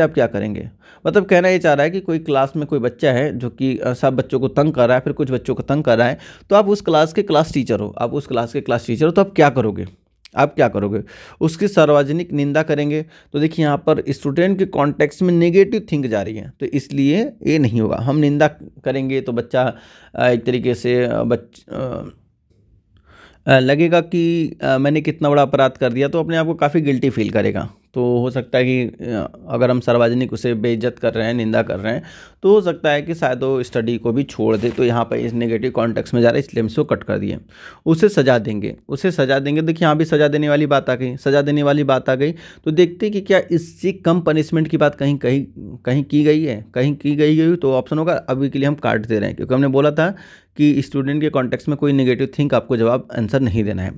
आप क्या करेंगे। मतलब कहना ये चाह रहा है कि कोई क्लास में कोई बच्चा है जो कि सब बच्चों को तंग कर रहा है, फिर कुछ बच्चों को तंग कर रहा है, तो आप उस क्लास के क्लास टीचर हो, तो आप क्या करोगे, उसकी सार्वजनिक निंदा करेंगे। तो देखिए यहाँ पर स्टूडेंट के कॉन्टेक्स्ट में नेगेटिव थिंक जा रही है, तो इसलिए ये नहीं होगा। हम निंदा करेंगे तो बच्चा एक तरीके से लगेगा कि मैंने कितना बड़ा अपराध कर दिया, तो अपने आप को काफ़ी गिल्टी फील करेगा, तो हो सकता है कि अगर हम सार्वजनिक उसे बेइज्जत कर रहे हैं, निंदा कर रहे हैं, तो हो सकता है कि शायद वो स्टडी को भी छोड़ दे। तो यहाँ पर इस नेगेटिव कॉन्टेक्स्ट में जा रहा है, इसलिए हम इसको कट कर दिए। उसे सजा देंगे, उसे सजा देंगे। देखिए यहाँ भी सजा देने वाली बात आ गई, सजा देने वाली बात आ गई। तो देखते हैं कि क्या इससे कम पनिशमेंट की बात कहीं कहीं कहीं की गई है, कहीं की गई तो ऑप्शन होगा। अभी के लिए हम काट दे रहे हैं, क्योंकि हमने बोला था कि स्टूडेंट के कॉन्टेक्स्ट में कोई नेगेटिव थिंक आपको जवाब आंसर नहीं देना है।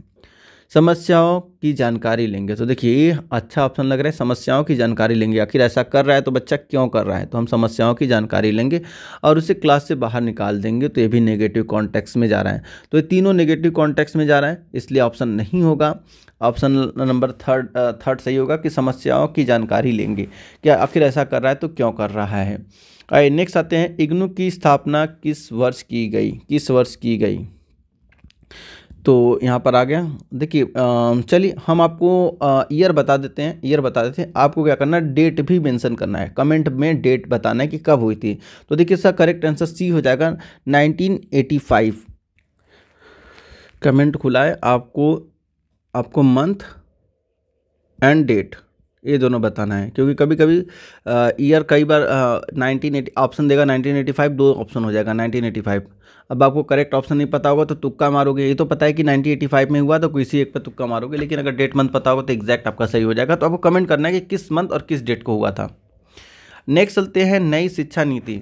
समस्याओं की जानकारी लेंगे, तो देखिए ये अच्छा ऑप्शन लग रहा है, समस्याओं की जानकारी लेंगे। आखिर ऐसा कर रहा है तो बच्चा क्यों कर रहा है, तो हम समस्याओं की जानकारी लेंगे और उसे क्लास से बाहर निकाल देंगे। तो ये भी नेगेटिव कॉन्टेक्स्ट में जा रहा है। तो ये तीनों नेगेटिव कॉन्टेक्स्ट में जा रहा है, इसलिए ऑप्शन नहीं होगा। ऑप्शन नंबर थर्ड सही होगा कि समस्याओं की जानकारी लेंगे। क्या आखिर ऐसा कर रहा है तो क्यों कर रहा है। आइए नेक्स्ट आते हैं, इग्नू की स्थापना किस वर्ष की गई, किस वर्ष की गई। तो यहाँ पर आ गया। देखिए चलिए हम आपको ईयर बता देते हैं, ईयर बता देते हैं। आपको क्या करना है, डेट भी मेंशन करना है, कमेंट में डेट बताना है कि कब हुई थी। तो देखिए इसका करेक्ट आंसर सी हो जाएगा 1985। कमेंट खुला है, आपको मंथ एंड डेट ये दोनों बताना है, क्योंकि कभी कभी ईयर कई बार 1980 ऑप्शन देगा, 1985 दो ऑप्शन हो जाएगा 1985। अब आपको करेक्ट ऑप्शन नहीं पता होगा तो तुक्का मारोगे। ये तो पता है कि 1985 में हुआ तो किसी एक पर तुक्का मारोगे, लेकिन अगर डेट मंथ पता होगा तो एग्जैक्ट आपका सही हो जाएगा। तो आपको कमेंट करना है कि किस मंथ और किस डेट को हुआ था। नेक्स्ट चलते हैं, नई शिक्षा नीति।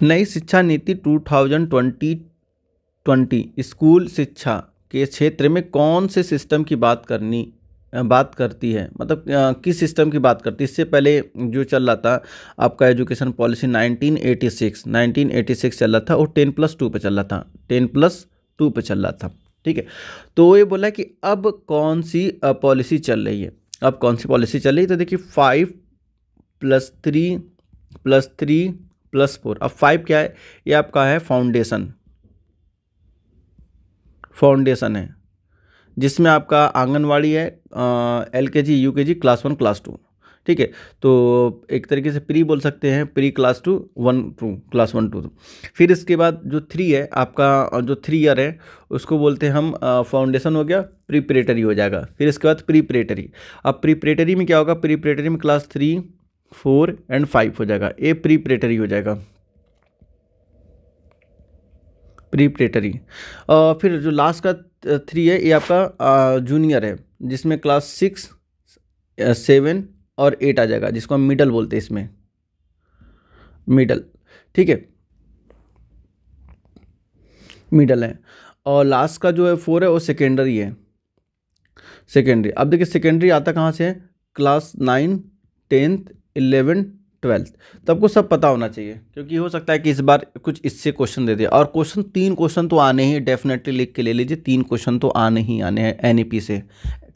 नई शिक्षा नीति 2020 स्कूल शिक्षा के क्षेत्र में कौन से सिस्टम की बात करती है, मतलब किस सिस्टम की बात करती है। इससे पहले जो चल रहा था आपका एजुकेशन पॉलिसी 1986 चल रहा था, वो 10+2 पे चल रहा था, 10+2 पे चल रहा था। ठीक है, तो ये बोला कि अब कौन सी पॉलिसी चल रही है, अब कौन सी पॉलिसी चल रही है। तो देखिए 5+3+3+4। अब 5 क्या है, ये आपका है फाउंडेशन है, जिसमें आपका आंगनवाड़ी है, LKG UKG क्लास 1 क्लास 2। ठीक है, तो एक तरीके से प्री बोल सकते हैं, प्री क्लास 2 1 2 क्लास 1 2। फिर इसके बाद जो 3 है आपका, जो 3 ईयर है उसको बोलते हैं हम फाउंडेशन हो गया, प्रीपरेटरी हो जाएगा। फिर इसके बाद प्रीपरेटरी। अब प्रीपरेटरी में क्या होगा, प्रीपरेटरी में क्लास 3 4 एंड 5 हो जाएगा, ये प्रीपरेटरी हो जाएगा, प्रीपरेटरी। फिर जो लास्ट का 3 है ये आपका जूनियर है, जिसमें क्लास 6 7 और 8 आ जाएगा, जिसको हम मिडल बोलते हैं, इसमें मिडल। ठीक है, मिडल है। और लास्ट का जो है 4 है वो सेकेंडरी है, सेकेंडरी। अब देखिए सेकेंडरी आता कहाँ से है, क्लास 9 10th 11 12th। तो आपको सब पता होना चाहिए, क्योंकि हो सकता है कि इस बार कुछ इससे क्वेश्चन दे दे। और क्वेश्चन 3 क्वेश्चन तो आने ही, डेफिनेटली लिख के ले लीजिए, 3 क्वेश्चन तो आने ही आने हैं NEP से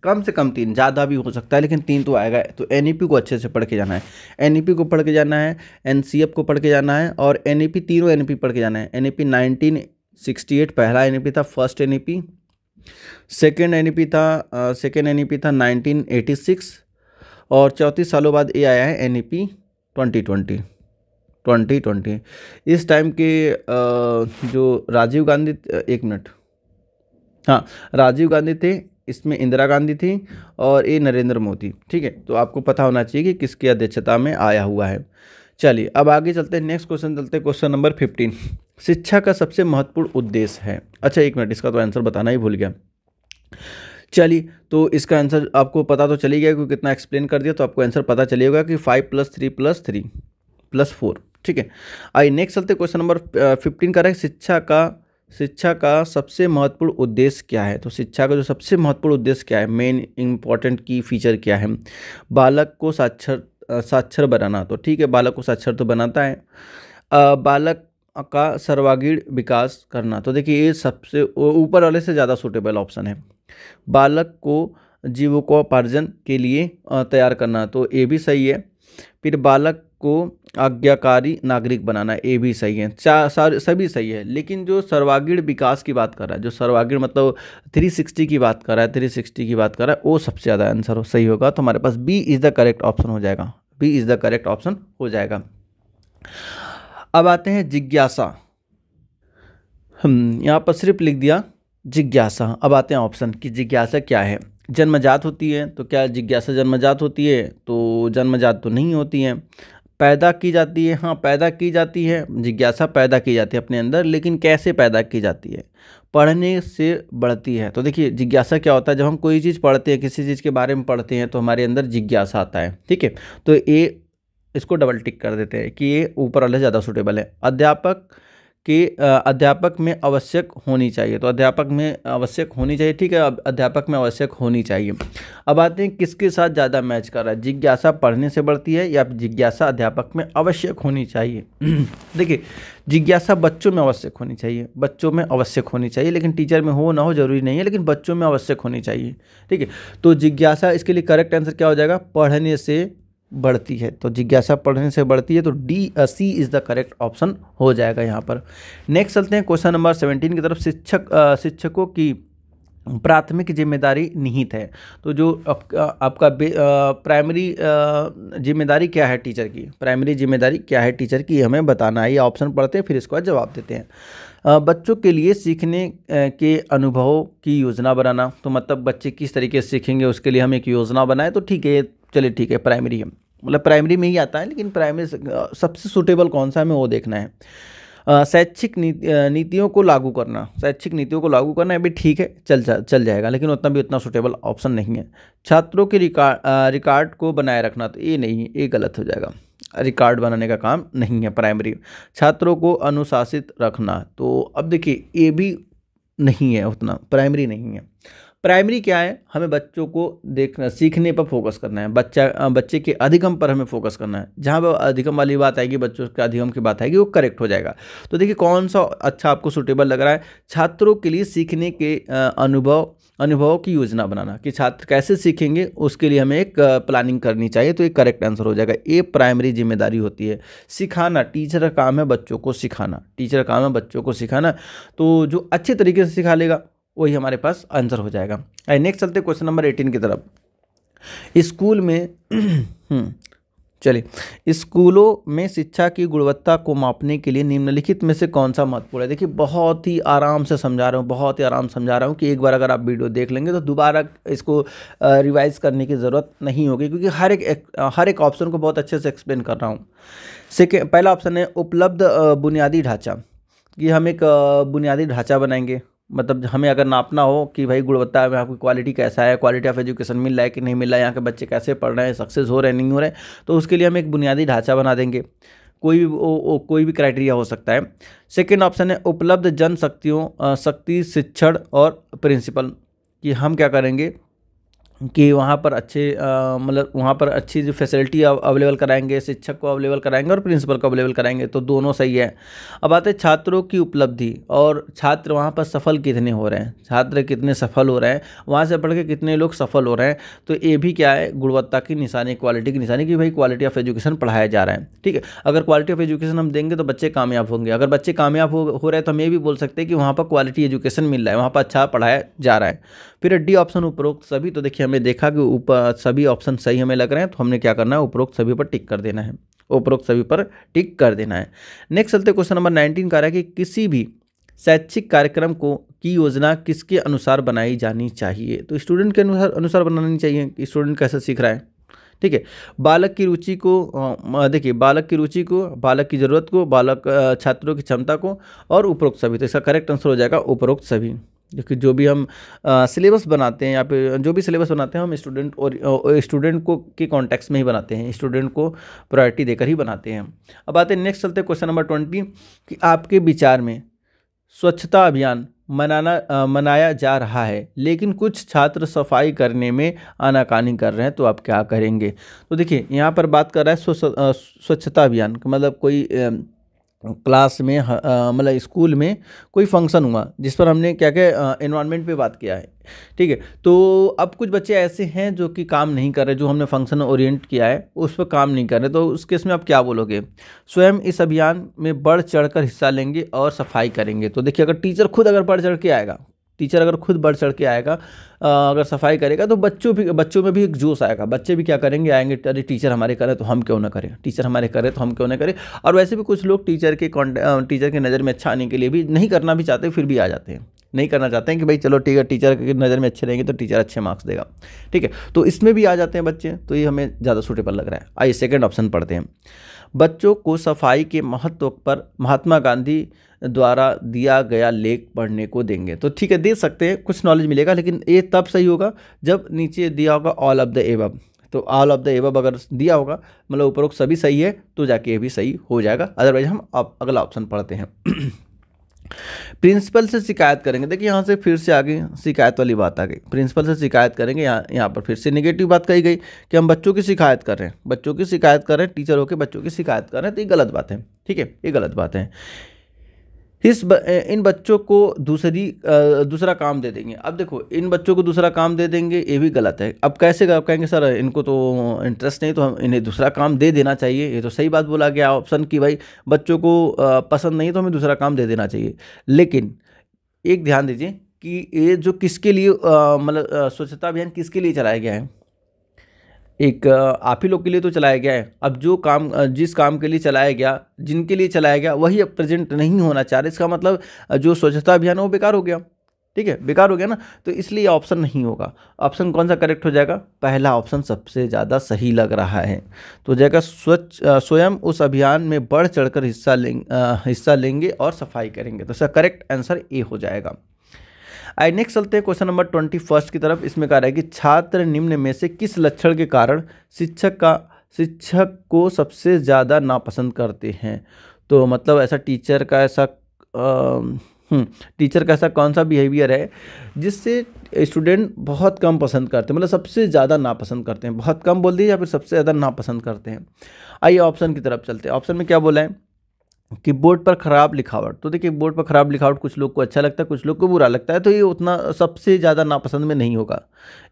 कम 3, ज़्यादा भी हो सकता है लेकिन 3 तो आएगा। तो NEP को अच्छे से पढ़ के जाना है, NEP को पढ़ के जाना है, NCF को पढ़ के जाना है, और NEP तीनों NEP पढ़ के जाना है। NEP 1968 पहला NEP था, फर्स्ट NEP। सेकेंड NEP था 1986, और 34 सालों बाद ये आया है NEP 2020। इस टाइम के जो राजीव गांधी, एक मिनट, हाँ राजीव गांधी थे, इसमें इंदिरा गांधी थी, और ये नरेंद्र मोदी। ठीक है, तो आपको पता होना चाहिए कि किसकी अध्यक्षता में आया हुआ है। चलिए अब आगे चलते हैं, नेक्स्ट क्वेश्चन चलते हैं, क्वेश्चन नंबर 15। शिक्षा का सबसे महत्वपूर्ण उद्देश्य है। अच्छा एक मिनट, इसका तो आंसर बताना ही भूल गया। चलिए तो इसका आंसर आपको पता तो चली गया, क्योंकि कितना एक्सप्लेन कर दिया, तो आपको आंसर पता चलेगा कि 5+3+3+4। ठीक है, आइए नेक्स्ट चलते, क्वेश्चन नंबर 15 का है, शिक्षा का सबसे महत्वपूर्ण उद्देश्य क्या है। तो शिक्षा का जो सबसे महत्वपूर्ण उद्देश्य क्या है, मेन इंपॉर्टेंट की फीचर क्या है। बालक को साक्षर बनाना। तो ठीक है, बालक को साक्षर तो बनाता है। बालक का सर्वांगीण विकास करना। तो देखिए ये सबसे ऊपर वाले से ज़्यादा सूटेबल ऑप्शन है। बालक को जीविकोपार्जन के लिए तैयार करना, तो ये भी सही है। फिर बालक को आज्ञाकारी नागरिक बनाना, ये भी सही है। सभी सही है, लेकिन जो सर्वांगीण विकास की बात कर रहा है, जो सर्वांगीण मतलब 360 की बात कर रहा है, 360 की बात कर रहा है, वो सबसे ज़्यादा आंसर सही होगा। तो हमारे पास B is the correct option हो जाएगा, B is the correct option हो जाएगा। अब आते हैं जिज्ञासा। यहाँ पर सिर्फ लिख दिया जिज्ञासा। अब आते हैं ऑप्शन कि जिज्ञासा क्या है। जन्मजात होती है, तो क्या जिज्ञासा जन्मजात होती है? तो जन्मजात तो नहीं होती है। पैदा की जाती है, हाँ पैदा की जाती है, जिज्ञासा पैदा की जाती है अपने अंदर, लेकिन कैसे पैदा की जाती है? पढ़ने से बढ़ती है। तो देखिए जिज्ञासा क्या होता है, जब हम कोई चीज़ पढ़ते हैं, किसी चीज़ के बारे में पढ़ते हैं, तो हमारे अंदर जिज्ञासा आता है। ठीक है, तो ये इसको डबल टिक कर देते हैं कि ये ऊपर वाला ज़्यादा सूटेबल है। अध्यापक में आवश्यक होनी चाहिए, तो अध्यापक में आवश्यक होनी चाहिए। ठीक है, अब अध्यापक में आवश्यक होनी चाहिए। अब आते हैं किसके साथ ज़्यादा मैच कर रहा है, जिज्ञासा पढ़ने से बढ़ती है या जिज्ञासा अध्यापक में आवश्यक होनी चाहिए? देखिए जिज्ञासा बच्चों में आवश्यक होनी चाहिए, बच्चों में आवश्यक होनी चाहिए, लेकिन टीचर में हो ना हो जरूरी नहीं है, लेकिन बच्चों में आवश्यक होनी चाहिए। ठीक है, तो जिज्ञासा, इसके लिए करेक्ट आंसर क्या हो जाएगा? पढ़ने से बढ़ती है। तो जिज्ञासा पढ़ने से बढ़ती है, तो सी इज़ द करेक्ट ऑप्शन हो जाएगा यहाँ पर। नेक्स्ट चलते हैं क्वेश्चन नंबर 17 की तरफ। शिक्षकों की प्राथमिक जिम्मेदारी निहित है। तो जो आपका प्राइमरी जिम्मेदारी क्या है टीचर की, प्राइमरी जिम्मेदारी क्या है टीचर की, हमें बताना है। ये ऑप्शन पढ़ते हैं फिर इसको जवाब देते हैं। बच्चों के लिए सीखने के अनुभवों की योजना बनाना, तो मतलब बच्चे किस तरीके से सीखेंगे उसके लिए हम एक योजना बनाए, तो ठीक है, चलिए ठीक है, प्राइमरी है, मतलब प्राइमरी में ही आता है, लेकिन प्राइमरी सबसे सूटेबल कौन सा हमें वो देखना है। शैक्षिक नीतियों को लागू करना, शैक्षिक नीतियों को लागू करना भी ठीक है, चल जाएगा, लेकिन उतना सूटेबल ऑप्शन नहीं है। छात्रों के रिकॉर्ड को बनाए रखना, तो ये नहीं है, ये गलत हो जाएगा, रिकॉर्ड बनाने का काम नहीं है प्राइमरी। छात्रों को अनुशासित रखना, तो अब देखिए ये भी नहीं है, उतना प्राइमरी नहीं है। प्राइमरी क्या है, हमें बच्चों को देखना, सीखने पर फोकस करना है, बच्चे के अधिगम पर हमें फोकस करना है। जहाँ पर अधिगम वाली बात आएगी, बच्चों के अधिगम की बात आएगी, वो करेक्ट हो जाएगा। तो देखिए कौन सा अच्छा आपको सूटेबल लग रहा है। छात्रों के लिए सीखने के अनुभव की योजना बनाना, कि छात्र कैसे सीखेंगे उसके लिए हमें एक प्लानिंग करनी चाहिए, तो एक करेक्ट आंसर हो जाएगा। ये प्राइमरी जिम्मेदारी होती है। सिखाना, टीचर का काम है बच्चों को सिखाना, टीचर का काम है बच्चों को सिखाना, तो जो अच्छे तरीके से सिखा लेगा वही हमारे पास आंसर हो जाएगा। नेक्स्ट चलते क्वेश्चन नंबर 18 की तरफ। स्कूल में चलिए, स्कूलों में शिक्षा की गुणवत्ता को मापने के लिए निम्नलिखित में से कौन सा महत्वपूर्ण है? देखिए बहुत ही आराम से समझा रहा हूँ, बहुत ही आराम समझा रहा हूँ कि एक बार अगर आप वीडियो देख लेंगे तो दोबारा इसको रिवाइज करने की ज़रूरत नहीं होगी, क्योंकि हर एक ऑप्शन को बहुत अच्छे से एक्सप्लेन कर रहा हूँ। पहला ऑप्शन है उपलब्ध बुनियादी ढांचा, कि हम एक बुनियादी ढांचा बनाएंगे, मतलब हमें अगर नापना हो कि भाई गुणवत्ता में आपकी क्वालिटी कैसा है, क्वालिटी ऑफ एजुकेशन मिल रहा है कि नहीं मिल रहा है, यहाँ के बच्चे कैसे पढ़ रहे हैं, सक्सेस हो रहे हैं नहीं हो रहे हैं, तो उसके लिए हम एक बुनियादी ढांचा बना देंगे। कोई भी क्राइटेरिया हो सकता है। सेकेंड ऑप्शन है उपलब्ध शक्ति शिक्षण और प्रिंसिपल, कि हम क्या करेंगे कि वहाँ पर मतलब वहाँ पर अच्छी जो फैसिलिटी अवेलेबल कराएंगे, शिक्षक को अवेलेबल कराएंगे और प्रिंसिपल को अवेलेबल कराएंगे, तो दोनों सही है। अब आते हैं छात्रों की उपलब्धि, और छात्र वहाँ पर सफल कितने हो रहे हैं, छात्र कितने सफल हो रहे हैं, वहाँ से पढ़ के कितने लोग सफल हो रहे हैं, तो ये भी क्या है, गुणवत्ता की निशानी, क्वालिटी की निशानी, कि भाई क्वालिटी ऑफ एजुकेशन पढ़ाया जा रहा है। ठीक है, अगर क्वालिटी ऑफ एजुकेशन हम देंगे तो बच्चे कामयाब होंगे, अगर बच्चे कामयाब हो रहे हैं तो हम ये भी बोल सकते हैं कि वहाँ पर क्वालिटी एजुकेशन मिल रहा है, वहाँ पर अच्छा पढ़ाया जा रहा है। फिर डी ऑप्शन उपरोक्त सभी, तो देखिए हमने देखा कि ऊपर सभी ऑप्शन सही हमें लग रहे हैं, तो हमने क्या करना है, उपरोक्त सभी पर टिक कर देना है, उपरोक्त सभी पर टिक कर देना है। नेक्स्ट चलते क्वेश्चन नंबर 19 का रहा है कि किसी भी शैक्षिक कार्यक्रम की योजना किसके अनुसार बनाई जानी चाहिए? तो स्टूडेंट के अनुसार बनानी चाहिए कि स्टूडेंट कैसे सीख रहा है। ठीक है, बालक की रुचि को, देखिए बालक की रुचि को, बालक की ज़रूरत को, छात्रों की क्षमता को, और उपरोक्त सभी। तो इसका करेक्ट आंसर हो जाएगा उपरोक्त सभी। देखिए जो भी हम सिलेबस बनाते हैं, या फिर जो भी सिलेबस बनाते हैं हम स्टूडेंट को के कॉन्टेक्स्ट में ही बनाते हैं, स्टूडेंट को प्रायोरिटी देकर ही बनाते हैं। अब आते हैं नेक्स्ट चलते हैं क्वेश्चन नंबर 20 कि आपके विचार में स्वच्छता अभियान मनाया जा रहा है, लेकिन कुछ छात्र सफाई करने में आनाकानी कर रहे हैं, तो आप क्या करेंगे? तो देखिए यहाँ पर बात कर रहा है स्वच्छता अभियान, मतलब कोई क्लास में मतलब स्कूल में कोई फंक्शन हुआ जिस पर हमने क्या क्या एनवायरनमेंट पे बात किया है। ठीक है, तो अब कुछ बच्चे ऐसे हैं जो कि काम नहीं कर रहे, जो हमने फंक्शन ओरिएंट किया है उस पर काम नहीं कर रहे, तो उस केस में आप क्या बोलोगे? स्वयं इस अभियान में बढ़ चढ़कर हिस्सा लेंगे और सफाई करेंगे। तो देखिए अगर टीचर खुद अगर बढ़ चढ़ के आएगा, अगर सफाई करेगा, तो बच्चों में भी एक जोश आएगा, बच्चे भी क्या करेंगे, आएंगे, अरे टीचर हमारे करे तो हम क्यों ना करें, टीचर हमारे करे तो हम क्यों ना करें। और वैसे भी कुछ लोग टीचर के नज़र में अच्छा आने के लिए भी नहीं करना भी चाहते, फिर भी आ जाते हैं। नहीं करना चाहते हैं कि भाई चलो ठीक है, टीचर की नज़र में अच्छे रहेंगे तो टीचर अच्छे मार्क्स देगा, ठीक है। तो इसमें भी आ जाते हैं बच्चे, तो ये हमें ज़्यादा सूटेबल लग रहा है। आइए सेकंड ऑप्शन पढ़ते हैं। बच्चों को सफाई के महत्व पर महात्मा गांधी द्वारा दिया गया लेख पढ़ने को देंगे। तो ठीक है, दे सकते हैं, कुछ नॉलेज मिलेगा, लेकिन ये तब सही होगा जब नीचे दिया होगा ऑल ऑफ द एबव। तो ऑल ऑफ द एबव अगर दिया होगा, मतलब उपरोक्त सभी सही है, तो जाके ये भी सही हो जाएगा। अदरवाइज हम अब अगला ऑप्शन पढ़ते हैं। प्रिंसिपल से शिकायत करेंगे। देखिए यहाँ से फिर से आगे शिकायत वाली बात आ गई। प्रिंसिपल से शिकायत करेंगे, यहाँ पर फिर से नेगेटिव बात कही गई कि हम बच्चों की शिकायत कर रहे हैं, बच्चों की शिकायत कर रहे हैं, टीचर होकर बच्चों की शिकायत कर रहे हैं, तो ये गलत बात है, ठीक है, ये गलत बात है। इन बच्चों को दूसरा काम दे देंगे। अब देखो, इन बच्चों को दूसरा काम दे देंगे, ये भी गलत है। अब कैसे कहेंगे सर इनको तो इंटरेस्ट नहीं, तो हम इन्हें दूसरा काम दे देना चाहिए, ये तो सही बात बोला गया ऑप्शन की भाई बच्चों को पसंद नहीं तो हमें दूसरा काम दे देना चाहिए। लेकिन एक ध्यान दीजिए कि ये जो किसके लिए मतलब स्वच्छता अभियान किसके लिए चलाया गया है, एक आप ही लोग के लिए तो चलाया गया है। अब जो काम जिस काम के लिए चलाया गया, जिनके लिए चलाया गया, वही अब प्रेजेंट नहीं होना चाह रहे, इसका मतलब जो स्वच्छता अभियान है वो बेकार हो गया, ठीक है, बेकार हो गया ना। तो इसलिए ऑप्शन नहीं होगा। ऑप्शन कौन सा करेक्ट हो जाएगा? पहला ऑप्शन सबसे ज़्यादा सही लग रहा है। तो हो जाएगा स्वयं उस अभियान में बढ़ चढ़कर हिस्सा लेंगे और सफाई करेंगे। तो इसका करेक्ट आंसर ए हो जाएगा। आई नेक्स्ट चलते हैं क्वेश्चन नंबर 21 की तरफ। इसमें कह रहा है कि छात्र निम्न में से किस लक्षण के कारण शिक्षक को सबसे ज़्यादा नापसंद करते हैं। तो मतलब ऐसा टीचर का ऐसा कौन सा बिहेवियर है जिससे स्टूडेंट बहुत कम पसंद करते हैं, मतलब सबसे ज़्यादा नापसंद करते हैं। बहुत कम बोल दीजिए या फिर सबसे ज़्यादा नापसंद करते हैं। आइए ऑप्शन की तरफ चलते हैं। ऑप्शन में क्या बोला है कि बोर्ड पर खराब लिखावट। तो देखिए, बोर्ड पर खराब लिखावट कुछ लोग को अच्छा लगता है, कुछ लोग को बुरा लगता है, तो ये उतना सबसे ज़्यादा नापसंद में नहीं होगा।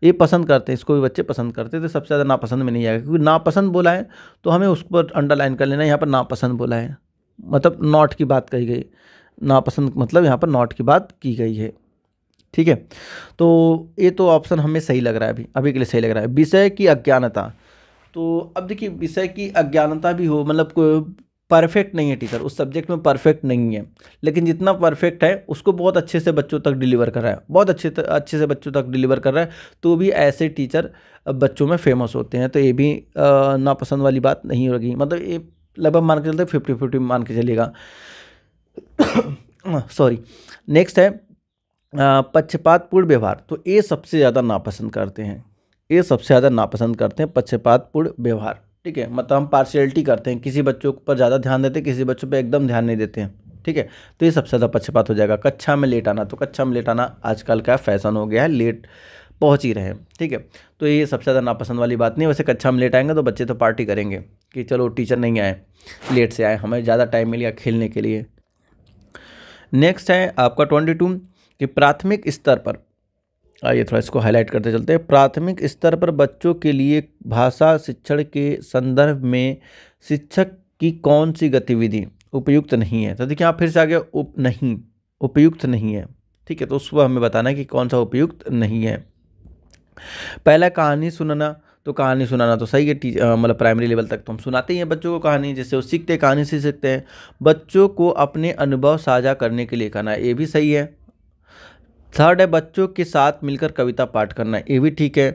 ये पसंद करते हैं, इसको भी बच्चे पसंद करते हैं, तो सबसे ज़्यादा नापसंद में नहीं आएगा। क्योंकि नापसंद बोला है तो हमें उस पर अंडरलाइन कर लेना, यहाँ पर नापसंद बोला है मतलब नॉट की बात कही गई। नापसंद मतलब यहाँ पर नॉट की बात की गई है, ठीक है। तो ये तो ऑप्शन हमें सही लग रहा है, अभी के लिए सही लग रहा है। विषय की अज्ञानता। तो अब देखिए, विषय की अज्ञानता भी हो, मतलब परफेक्ट नहीं है टीचर, उस सब्जेक्ट में परफेक्ट नहीं है, लेकिन जितना परफेक्ट है उसको बहुत अच्छे से बच्चों तक डिलीवर कर रहा है, बहुत अच्छे से बच्चों तक डिलीवर कर रहा है, तो भी ऐसे टीचर बच्चों में फेमस होते हैं। तो ये भी नापसंद वाली बात नहीं होगी, मतलब ये लगभग मान के चलते 50-50 मान के चलिएगा। सॉरी। नेक्स्ट है पक्षपातपूर्ण व्यवहार। तो ये सबसे ज़्यादा नापसंद करते हैं, ये सबसे ज़्यादा नापसंद करते हैं पक्षपातपूर्ण व्यवहार, ठीक है। मतलब हम पार्शियलिटी करते हैं, किसी बच्चों पर ज़्यादा ध्यान देते हैं, किसी बच्चों पर एकदम ध्यान नहीं देते हैं, ठीक है। तो ये सबसे ज़्यादा पक्षपात हो जाएगा। कक्षा में लेट आना। तो कक्षा में लेट आना आजकल का फैशन हो गया है, लेट पहुंच ही रहे हैं, ठीक है। तो ये सबसे ज़्यादा नापसंद वाली बात नहीं है। वैसे कक्षा में लेट आएंगे तो बच्चे तो पार्टी करेंगे कि चलो टीचर नहीं आए, लेट से आए, हमें ज़्यादा टाइम मिल गया खेलने के लिए। नेक्स्ट है आपका 22 कि प्राथमिक स्तर पर, आइए थोड़ा इसको हाईलाइट करते चलते हैं। प्राथमिक स्तर पर बच्चों के लिए भाषा शिक्षण के संदर्भ में शिक्षक की कौन सी गतिविधि उपयुक्त नहीं है। तो देखिए आप फिर से आगे उपयुक्त नहीं है, ठीक है। तो उसको हमें बताना है कि कौन सा उपयुक्त नहीं है। पहला कहानी सुनाना। तो कहानी सुनाना तो सही है, मतलब प्राइमरी लेवल तक तो हम सुनाते ही हैं बच्चों को कहानी, जिससे वो सीखते हैं, कहानी से सीखते हैं। बच्चों को अपने अनुभव साझा करने के लिए कहना, ये भी सही है। थर्ड है बच्चों के साथ मिलकर कविता पाठ करना, ये भी ठीक है।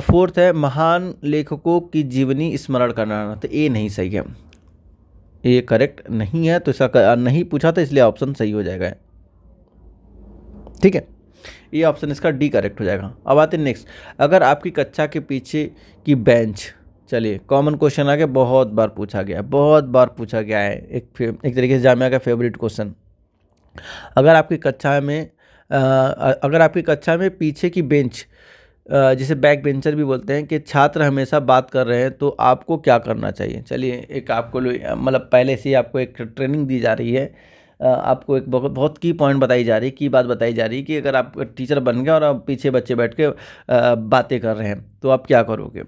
फोर्थ है महान लेखकों की जीवनी स्मरण करना। तो ये नहीं सही है, ये करेक्ट नहीं है। तो इसका नहीं पूछा था इसलिए ऑप्शन सही हो जाएगा, ठीक है। ये ऑप्शन इसका डी करेक्ट हो जाएगा। अब आते हैं नेक्स्ट। अगर आपकी कक्षा के पीछे की बेंच, चलिए कॉमन क्वेश्चन आ गया, बहुत बार पूछा गया है, एक तरीके से जामिया का फेवरेट क्वेश्चन। अगर आपकी कक्षा में पीछे की बेंच, जिसे बैक बेंचर भी बोलते हैं, कि छात्र हमेशा बात कर रहे हैं, तो आपको क्या करना चाहिए। चलिए एक आपको मतलब पहले से ही आपको एक ट्रेनिंग दी जा रही है, आपको एक बहुत की पॉइंट बताई जा रही है, की बात बताई जा रही है कि अगर आप टीचर बन गए और आप पीछे बच्चे बैठ के बातें कर रहे हैं तो आप क्या करोगे।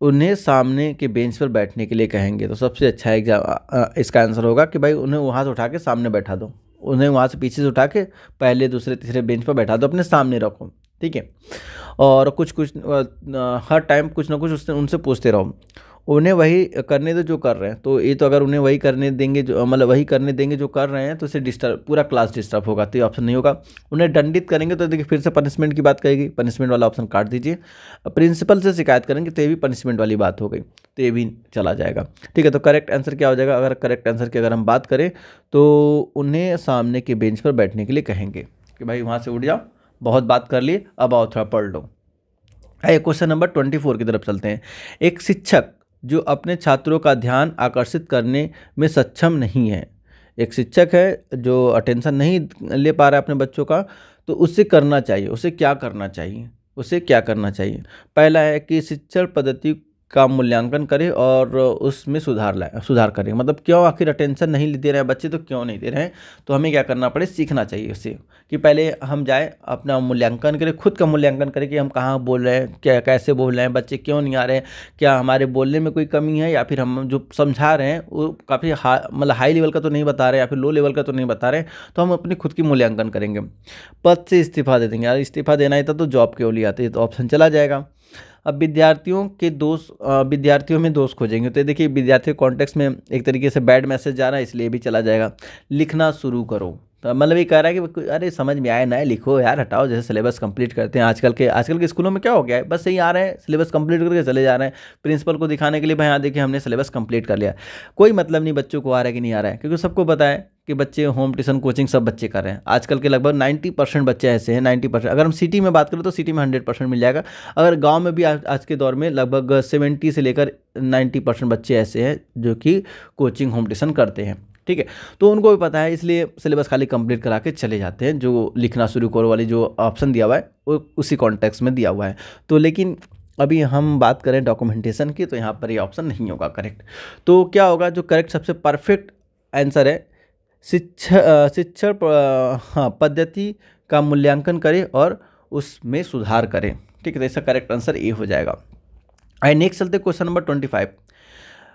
उन्हें सामने के बेंच पर बैठने के लिए कहेंगे। तो सबसे अच्छा इसका आंसर होगा कि भाई उन्हें वहाँ से उठा के सामने बैठा दो, उन्हें वहाँ से पीछे से उठा के पहले दूसरे तीसरे बेंच पर बैठा दो, अपने सामने रखो, ठीक है। और कुछ हर टाइम कुछ ना कुछ उनसे पूछते रहो। उन्हें वही करने दो जो कर रहे हैं। तो ये तो अगर उन्हें वही करने देंगे जो मतलब वही करने देंगे जो कर रहे हैं तो इससे डिस्टर्ब पूरा क्लास डिस्टर्ब होगा, तो ये ऑप्शन नहीं होगा। उन्हें दंडित करेंगे तो देखिए फिर से पनिशमेंट की बात करेगी, पनिशमेंट वाला ऑप्शन काट दीजिए। प्रिंसिपल से शिकायत करेंगे तो ये भी पनिशमेंट वाली बात हो गई, तो ये भी चला जाएगा। ठीक है, तो करेक्ट आंसर क्या हो जाएगा? अगर करेक्ट आंसर की अगर हम बात करें तो उन्हें सामने के बेंच पर बैठने के लिए कहेंगे कि भाई वहाँ से उठ जाओ, बहुत बात कर लिए, अब आओ थोड़ा पढ़ लो। क्वेश्चन नंबर 24 की तरफ चलते हैं। एक शिक्षक जो अपने छात्रों का ध्यान आकर्षित करने में सक्षम नहीं है, एक शिक्षक है जो अटेंशन नहीं ले पा रहा है अपने बच्चों का, तो उससे करना चाहिए, उसे क्या करना चाहिए? उसे क्या करना चाहिए? पहला है कि शिक्षण पद्धति का मूल्यांकन करें और उसमें सुधार करें। मतलब क्यों आखिर अटेंशन नहीं दे रहे हैं बच्चे, तो क्यों नहीं दे रहे हैं, तो हमें क्या करना पड़े, सीखना चाहिए उससे कि पहले हम जाए अपना मूल्यांकन करें, खुद का मूल्यांकन करें कि हम कहाँ बोल रहे हैं, क्या कैसे बोल रहे हैं, बच्चे क्यों नहीं आ रहे हैं, क्या हमारे बोलने में कोई कमी है, या फिर हम जो समझा रहे हैं वो काफ़ी मतलब हाई लेवल का तो नहीं बता रहे हैं या फिर लो लेवल का तो नहीं बता रहे हैं, तो हम अपनी खुद की मूल्यांकन करेंगे। पद से इस्तीफा दे देंगे, यार इस्तीफा देना ही था तो जॉब क्यों लिया, तो ये तो ऑप्शन चला जाएगा। अब विद्यार्थियों में दोष खोजेंगे, तो देखिए विद्यार्थियों कॉन्टेक्स्ट में एक तरीके से बैड मैसेज जा रहा है, इसलिए भी चला जाएगा। लिखना शुरू करो, तो मतलब ये कह रहा है कि अरे समझ में आए ना लिखो यार, हटाओ, जैसे सिलेबस कंप्लीट करते हैं आजकल के स्कूलों में क्या हो गया है, बस यही आ रहे हैं सिलेबस कंप्लीट करके चले जा रहे हैं, प्रिंसिपल को दिखाने के लिए भाई हाँ देखिए हमने सिलेबस कंप्लीट कर लिया। कोई मतलब नहीं बच्चों को आ रहा है कि नहीं आ रहा है, क्योंकि सबको पता है कि बच्चे होम ट्यूशन कोचिंग सब बच्चे कर रहे हैं। आजकल के लगभग 90% बच्चे ऐसे हैं, 90%। अगर हम सिटी में बात करें तो सिटी में 100% मिल जाएगा। अगर गांव में भी आज के दौर में लगभग 70 से लेकर 90% बच्चे ऐसे हैं जो कि कोचिंग होम ट्यूशन करते हैं। ठीक है, तो उनको भी पता है, इसलिए सिलेबस खाली कंप्लीट करा के चले जाते हैं। जो लिखना शुरू करो वाली जो ऑप्शन दिया हुआ है वो उसी कॉन्टेक्स्ट में दिया हुआ है। तो लेकिन अभी हम बात करें डॉक्यूमेंटेशन की, तो यहाँ पर ये ऑप्शन नहीं होगा करेक्ट। तो क्या होगा, जो करेक्ट सबसे परफेक्ट आंसर है, शिक्षण पद्धति का मूल्यांकन करें और उसमें सुधार करें। ठीक है, तो इसका करेक्ट आंसर ए हो जाएगा। नेक्स्ट चलते क्वेश्चन नंबर 25।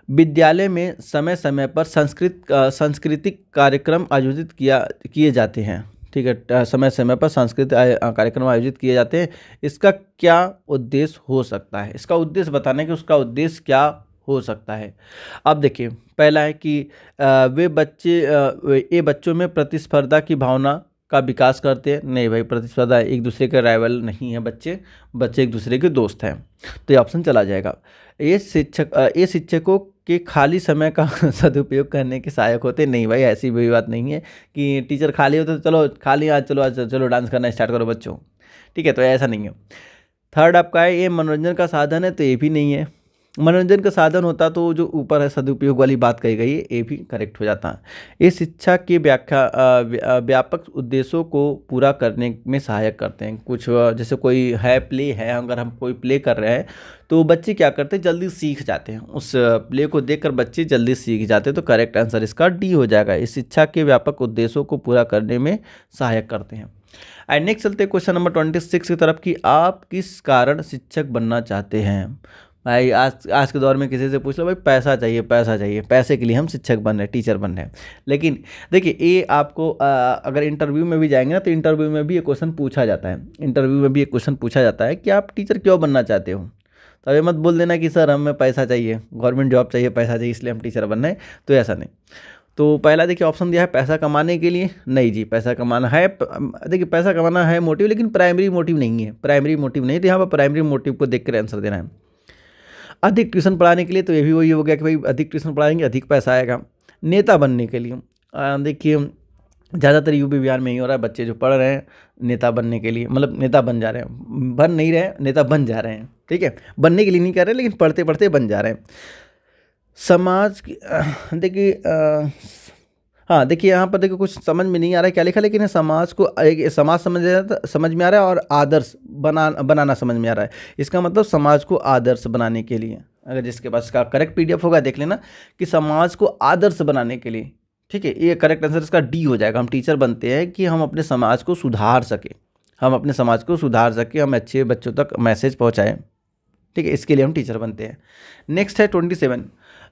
विद्यालय में समय समय पर सांस्कृतिक कार्यक्रम आयोजित किए जाते हैं। ठीक है, समय समय पर सांस्कृतिक कार्यक्रम आयोजित किए जाते हैं, इसका क्या उद्देश्य हो सकता है? इसका उद्देश्य बताना है कि उसका उद्देश्य क्या हो सकता है। अब देखिए, पहला है कि ये बच्चों में प्रतिस्पर्धा की भावना का विकास करते हैं। नहीं भाई, प्रतिस्पर्धा एक दूसरे के राइवल नहीं है, बच्चे एक दूसरे के दोस्त हैं, तो ये ऑप्शन चला जाएगा। ये शिक्षकों के खाली समय का सदुपयोग करने के सहायक होते। नहीं भाई, ऐसी भी बात नहीं है कि टीचर खाली होते तो चलो खाली आज चलो डांस करना स्टार्ट करो बच्चों। ठीक है, तो ऐसा नहीं है। थर्ड आपका है ये मनोरंजन का साधन है, तो ये भी नहीं है। मनोरंजन का साधन होता तो जो ऊपर है सदुपयोग वाली बात कही गई है, ये भी करेक्ट हो जाता है। ये शिक्षा के व्यापक उद्देश्यों को पूरा करने में सहायक करते हैं। कुछ जैसे कोई है प्ले है, अगर हम कोई प्ले कर रहे हैं तो बच्चे क्या करते हैं, जल्दी सीख जाते हैं, उस प्ले को देखकर बच्चे जल्दी सीख जाते हैं। तो करेक्ट आंसर इसका डी हो जाएगा, इस शिक्षा के व्यापक उद्देश्यों को पूरा करने में सहायक करते हैं। एंड नेक्स्ट चलते हैं क्वेश्चन नंबर 26 की तरफ कि आप किस कारण शिक्षक बनना चाहते हैं। भाई आज के दौर में किसी से पूछ लो, भाई पैसा चाहिए, पैसे के लिए हम शिक्षक बन रहे हैं, टीचर बन रहे हैं। लेकिन देखिए, ये आपको अगर इंटरव्यू में भी जाएंगे ना, तो इंटरव्यू में भी ये क्वेश्चन पूछा जाता है, कि आप टीचर क्यों बनना चाहते हो। तो ये मत बोल देना कि सर हमें पैसा चाहिए, गवर्नमेंट जॉब चाहिए, पैसा चाहिए इसलिए हम टीचर बन रहे हैं, तो ऐसा नहीं। तो पहला देखिए ऑप्शन दिया है पैसा कमाने के लिए। नहीं जी, पैसा कमाना है, देखिए पैसा कमाना है मोटिव, लेकिन प्राइमरी मोटिव नहीं है, तो यहाँ पर प्राइमरी मोटिव को देख कर आंसर देना है। अधिक ट्यूशन पढ़ाने के लिए, तो ये भी वही हो गया कि भाई अधिक ट्यूशन पढ़ाएंगे अधिक पैसा आएगा। नेता बनने के लिए, देखिए ज़्यादातर यूपी बिहार में ही हो रहा है, बच्चे जो पढ़ रहे हैं नेता बनने के लिए, मतलब नेता बन जा रहे हैं, बन नहीं रहे, नेता बन जा रहे हैं। ठीक है, बनने के लिए नहीं कर रहे, लेकिन पढ़ते पढ़ते बन जा रहे हैं। समाज की देखिए, हाँ देखिए यहाँ पर देखिए कुछ समझ में नहीं आ रहा है क्या लिखा, लेकिन समाज को एक समाज समझ में आ रहा है और आदर्श बनाना समझ में आ रहा है। इसका मतलब समाज को आदर्श बनाने के लिए, अगर जिसके पास इसका करेक्ट पीडीएफ होगा देख लेना कि समाज को आदर्श बनाने के लिए। ठीक है, ये करेक्ट आंसर इसका डी हो जाएगा। हम टीचर बनते हैं कि हम अपने समाज को सुधार सके, हम अच्छे बच्चों तक मैसेज पहुँचाएँ। ठीक है, इसके लिए हम टीचर बनते हैं। नेक्स्ट है 27,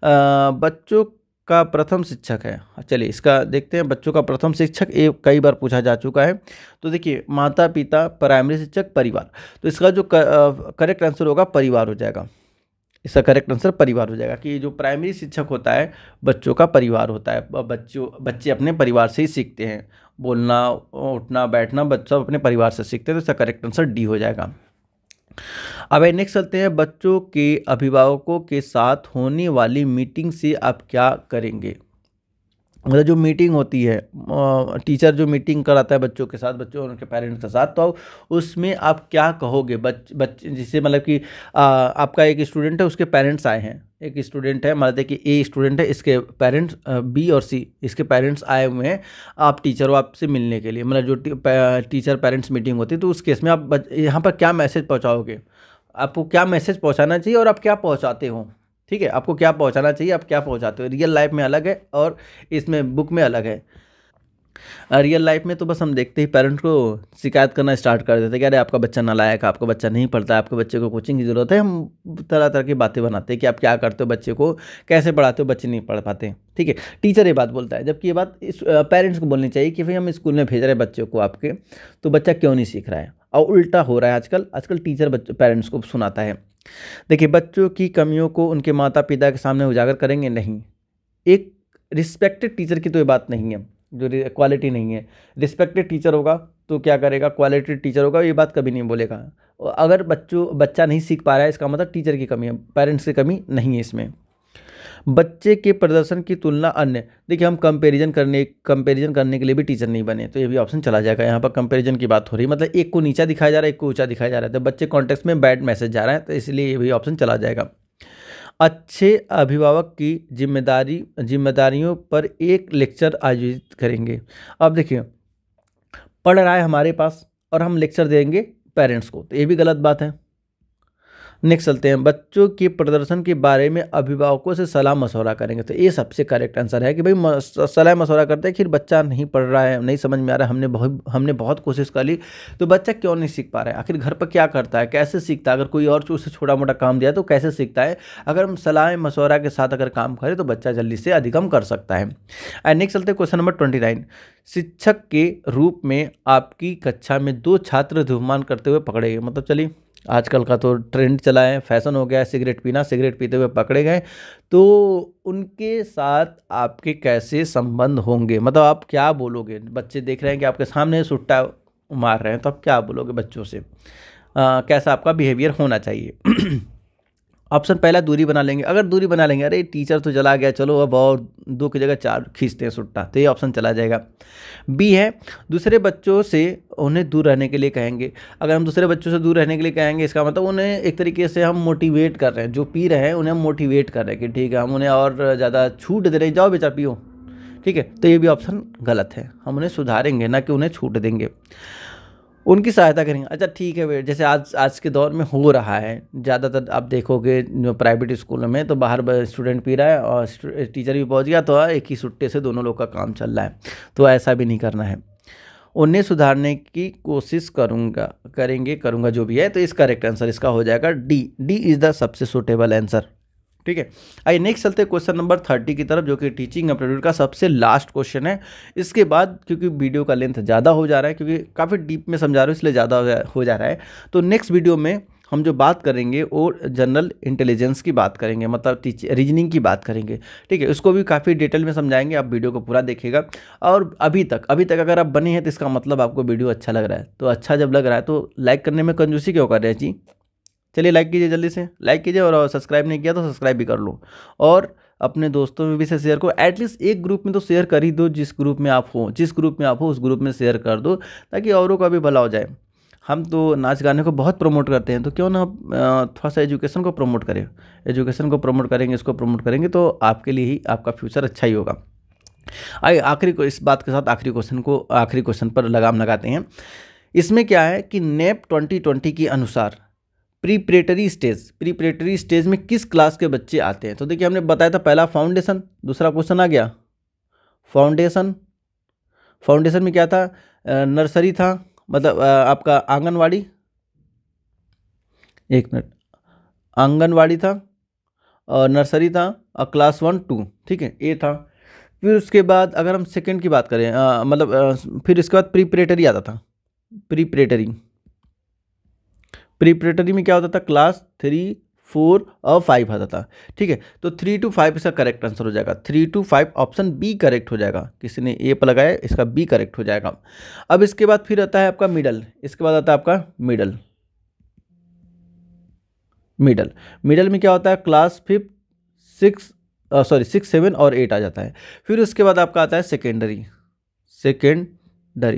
बच्चों का प्रथम शिक्षक है। चलिए इसका देखते हैं, बच्चों का प्रथम शिक्षक ये कई बार पूछा जा चुका है। तो देखिए माता पिता, प्राइमरी शिक्षक, परिवार, तो इसका जो करेक्ट आंसर होगा परिवार हो जाएगा। इसका करेक्ट आंसर परिवार हो जाएगा कि जो प्राइमरी शिक्षक होता है बच्चों का परिवार होता है। बच्चे अपने परिवार से ही सीखते हैं, बोलना उठना बैठना बच्चा अपने परिवार से सीखते हैं, तो इसका करेक्ट आंसर डी हो जाएगा। अब नेक्स्ट चलते हैं, बच्चों के अभिभावकों के साथ होने वाली मीटिंग से आप क्या करेंगे। मतलब जो मीटिंग होती है, टीचर जो मीटिंग कराता है बच्चों के साथ, बच्चों और उनके पेरेंट्स के साथ, तो उसमें आप क्या कहोगे। बच्चे जिससे मतलब कि आपका एक स्टूडेंट है, उसके पेरेंट्स आए हैं, एक स्टूडेंट है, मान लेते कि ए स्टूडेंट है, इसके पेरेंट्स बी और सी, इसके पेरेंट्स आए हुए हैं, आप टीचर हो आपसे मिलने के लिए, मतलब जो टीचर पेरेंट्स मीटिंग होती है, तो उस केस में आप यहाँ पर क्या मैसेज पहुँचाओगे, आपको क्या मैसेज पहुँचाना चाहिए और आप क्या पहुँचाते हो। ठीक है, आपको क्या पहुंचाना चाहिए, आप क्या पहुंचाते हो। रियल लाइफ में अलग है और इसमें बुक में अलग है। रियल लाइफ में तो बस हम देखते ही पेरेंट्स को शिकायत करना स्टार्ट कर देते हैं कि अरे आपका बच्चा नालायक है, आपका बच्चा नहीं पढ़ता है, आपके बच्चे को कोचिंग की ज़रूरत है। हम तरह तरह की बातें बनाते हैं कि आप क्या करते हो, बच्चे को कैसे पढ़ाते हो, बच्चे नहीं पढ़ पाते। ठीक है, टीचर ये बात बोलता है, जबकि ये बात इस पेरेंट्स को बोलनी चाहिए कि भाई हम स्कूल में भेज रहे हैं बच्चे को आपके, तो बच्चा क्यों नहीं सीख रहा है। और उल्टा हो रहा है आजकल टीचर बच्चे पेरेंट्स को सुनाता है। देखिए, बच्चों की कमियों को उनके माता पिता के सामने उजागर करेंगे नहीं। एक रिस्पेक्टेड टीचर की तो ये बात नहीं है, जो क्वालिटी नहीं है। रिस्पेक्टेड टीचर होगा तो क्या करेगा, क्वालिटी टीचर होगा, ये बात कभी नहीं बोलेगा। अगर बच्चा नहीं सीख पा रहा है, इसका मतलब टीचर की कमी है, पेरेंट्स की कमी नहीं है इसमें। बच्चे के प्रदर्शन की तुलना अन्य, देखिए हम कंपैरिजन करने के लिए भी टीचर नहीं बने, तो ये भी ऑप्शन चला जाएगा। यहाँ पर कंपैरिजन की बात हो रही है, मतलब एक को नीचा दिखाया जा रहा है, एक को ऊंचा दिखाया जा रहा है, तो बच्चे कॉन्टेक्स्ट में बैड मैसेज जा रहा है, तो इसलिए ये भी ऑप्शन चला जाएगा। अच्छे अभिभावक की जिम्मेदारियों पर एक लेक्चर आयोजित करेंगे। अब देखिए, पढ़ रहा है हमारे पास और हम लेक्चर देंगे पेरेंट्स को, तो ये भी गलत बात है। नेक्स्ट चलते हैं, बच्चों के प्रदर्शन के बारे में अभिभावकों से सलाह मशवरा करेंगे, तो ये सबसे करेक्ट आंसर है कि भाई सलाह मशवरा करते हैं, फिर बच्चा नहीं पढ़ रहा है, नहीं समझ में आ रहा है, हमने बहुत कोशिश कर ली, तो बच्चा क्यों नहीं सीख पा रहा है, आखिर घर पर क्या करता है, कैसे सीखता है। अगर कोई और उसे छोटा मोटा काम दिया तो कैसे सीखता है। अगर हम सलाह मशवरा के साथ अगर काम करें तो बच्चा जल्दी से अधिगम कर सकता है। एंड नेक्स्ट चलते हैं क्वेश्चन नंबर 29, शिक्षक के रूप में आपकी कक्षा में 2 छात्र धूम्रपान करते हुए पकड़े गए। मतलब चलिए, आजकल का तो ट्रेंड चला है, फैशन हो गया है सिगरेट पीना, सिगरेट पीते हुए पकड़े गए, तो उनके साथ आपके कैसे संबंध होंगे। मतलब आप क्या बोलोगे, बच्चे देख रहे हैं कि आपके सामने सुट्टा मार रहे हैं, तो आप क्या बोलोगे बच्चों से, कैसा आपका बिहेवियर होना चाहिए। ऑप्शन पहला, दूरी बना लेंगे। अगर दूरी बना लेंगे, अरे टीचर तो चला गया, चलो अब और 2 की जगह 4 खींचते हैं सुट्टा, तो ये ऑप्शन चला जाएगा। बी है, दूसरे बच्चों से उन्हें दूर रहने के लिए कहेंगे। अगर हम दूसरे बच्चों से दूर रहने के लिए कहेंगे, इसका मतलब उन्हें एक तरीके से हम मोटिवेट कर रहे हैं, जो पी रहे हैं उन्हें हम मोटिवेट कर रहे हैं कि ठीक है, हम उन्हें और ज़्यादा छूट दे रहे हैं, जाओ बेटा पियो। ठीक है, तो ये भी ऑप्शन गलत है, हम उन्हें सुधारेंगे ना कि उन्हें छूट देंगे। उनकी सहायता करेंगे, अच्छा ठीक है भाई, जैसे आज के दौर में हो रहा है, ज़्यादातर आप देखोगे जो प्राइवेट स्कूलों में, तो बाहर स्टूडेंट पी रहा है और टीचर भी पहुंच गया, तो एक ही सुट्टे से दोनों लोग का काम चल रहा है, तो ऐसा भी नहीं करना है। उन्हें सुधारने की कोशिश करूँगा जो भी है, तो इस करेक्ट आंसर इसका हो जाएगा डी इज़ द सबसे सूटेबल आंसर। ठीक है, आइए नेक्स्ट चलते हैं क्वेश्चन नंबर 30 की तरफ, जो कि टीचिंग एप्टीट्यूड का सबसे लास्ट क्वेश्चन है। इसके बाद क्योंकि वीडियो का लेंथ ज़्यादा हो जा रहा है, क्योंकि काफ़ी डीप में समझा रहा हूँ इसलिए ज़्यादा हो जा रहा है, तो नेक्स्ट वीडियो में हम जो बात करेंगे वो जनरल इंटेलिजेंस की बात करेंगे, मतलब रीजनिंग की बात करेंगे। ठीक है, उसको भी काफ़ी डिटेल में समझाएंगे, आप वीडियो को पूरा देखिएगा। और अभी तक अगर आप बने हैं तो इसका मतलब आपको वीडियो अच्छा लग रहा है, तो अच्छा जब लग रहा है तो लाइक करने में कंजूसी क्यों कर रहे हैं जी। चलिए लाइक कीजिए, जल्दी से लाइक कीजिए, और सब्सक्राइब नहीं किया तो सब्सक्राइब भी कर लो, और अपने दोस्तों में भी से शेयर करो। एटलीस्ट एक ग्रुप में तो शेयर कर ही दो, जिस ग्रुप में आप हो उस ग्रुप में शेयर कर दो, ताकि औरों का भी भला हो जाए। हम तो नाच गाने को बहुत प्रमोट करते हैं, तो क्यों ना थोड़ा सा एजुकेशन को प्रमोट करें। एजुकेशन को प्रमोट करेंगे, इसको प्रमोट करेंगे, तो आपके लिए ही आपका फ्यूचर अच्छा ही होगा। आइए इस बात के साथ आखिरी क्वेश्चन पर लगाम लगाते हैं। इसमें क्या है कि नेप 2020 के अनुसार प्रीपरेटरी स्टेज में किस क्लास के बच्चे आते हैं। तो देखिए, हमने बताया था पहला फाउंडेशन, दूसरा क्वेश्चन आ गया फाउंडेशन में क्या था, नर्सरी था, मतलब आपका आंगनवाड़ी, एक मिनट, आंगनवाड़ी था और नर्सरी था और क्लास 1 2, ठीक है, ए था। फिर उसके बाद अगर हम सेकंड की बात करें, फिर इसके बाद प्रीपरेटरी आता था। प्रीपरेटरी में क्या होता था, क्लास 3 4 और 5 आता था। ठीक है, तो 3 to 5 इसका करेक्ट आंसर हो जाएगा। 3 to 5 ऑप्शन बी करेक्ट हो जाएगा। किसी ने ए पर लगाया, इसका बी करेक्ट हो जाएगा। अब इसके बाद फिर आता है आपका मिडल। इसके बाद आता है आपका मिडल। मिडल में क्या होता है, क्लास 5, 6 7 और 8 आ जाता है। फिर उसके बाद आपका आता है सेकेंडरी।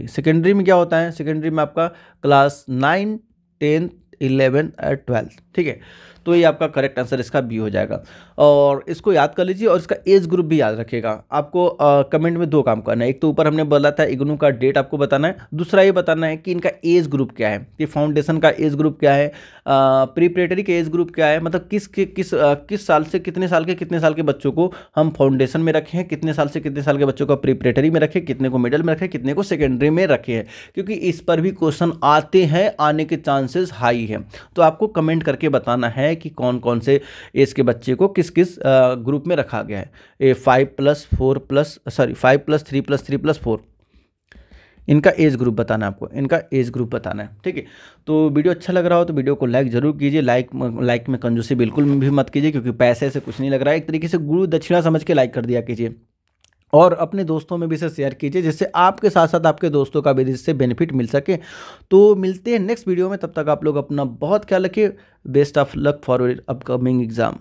सेकेंडरी में क्या होता है, सेकेंडरी में आपका क्लास 9 10 11 और 12। ठीक है, तो ये आपका करेक्ट आंसर इसका बी हो जाएगा। और इसको याद कर लीजिए और इसका एज ग्रुप भी याद रखिएगा। आपको कमेंट में 2 काम करना है। एक तो ऊपर हमने बोला था इग्नू का डेट आपको बताना है, दूसरा ये बताना है कि इनका एज ग्रुप क्या है, कि फाउंडेशन का एज ग्रुप क्या है, प्रीपरेटरी का एज ग्रुप क्या है, मतलब किस साल से कितने साल के बच्चों को हम फाउंडेशन में रखे हैं, कितने साल से कितने साल के बच्चों को प्रीपरेटरी में रखे, कितने को मिडिल में रखे, कितने को सेकेंडरी में रखे हैं, क्योंकि इस पर भी क्वेश्चन आते हैं, आने के चांसेस हाई है। तो आपको कमेंट करके बताना है कि कौन कौन से एज के बच्चे को किस किस ग्रुप में रखा गया है। 5+3+3+4 इनका एज ग्रुप बताना है आपको, इनका एज ग्रुप बताना है। ठीक है, तो वीडियो अच्छा लग रहा हो तो वीडियो को लाइक जरूर कीजिए। लाइक में कंजूसी बिल्कुल भी मत कीजिए, क्योंकि पैसे से कुछ नहीं लग रहा है। एक तरीके से गुरु दक्षिणा समझ के लाइक कर दिया कीजिए, और अपने दोस्तों में भी इसे शेयर कीजिए, जिससे आपके साथ साथ आपके दोस्तों का भी इससे बेनिफिट मिल सके। तो मिलते हैं नेक्स्ट वीडियो में, तब तक आप लोग अपना बहुत ख्याल रखिए। Best of luck for upcoming exam.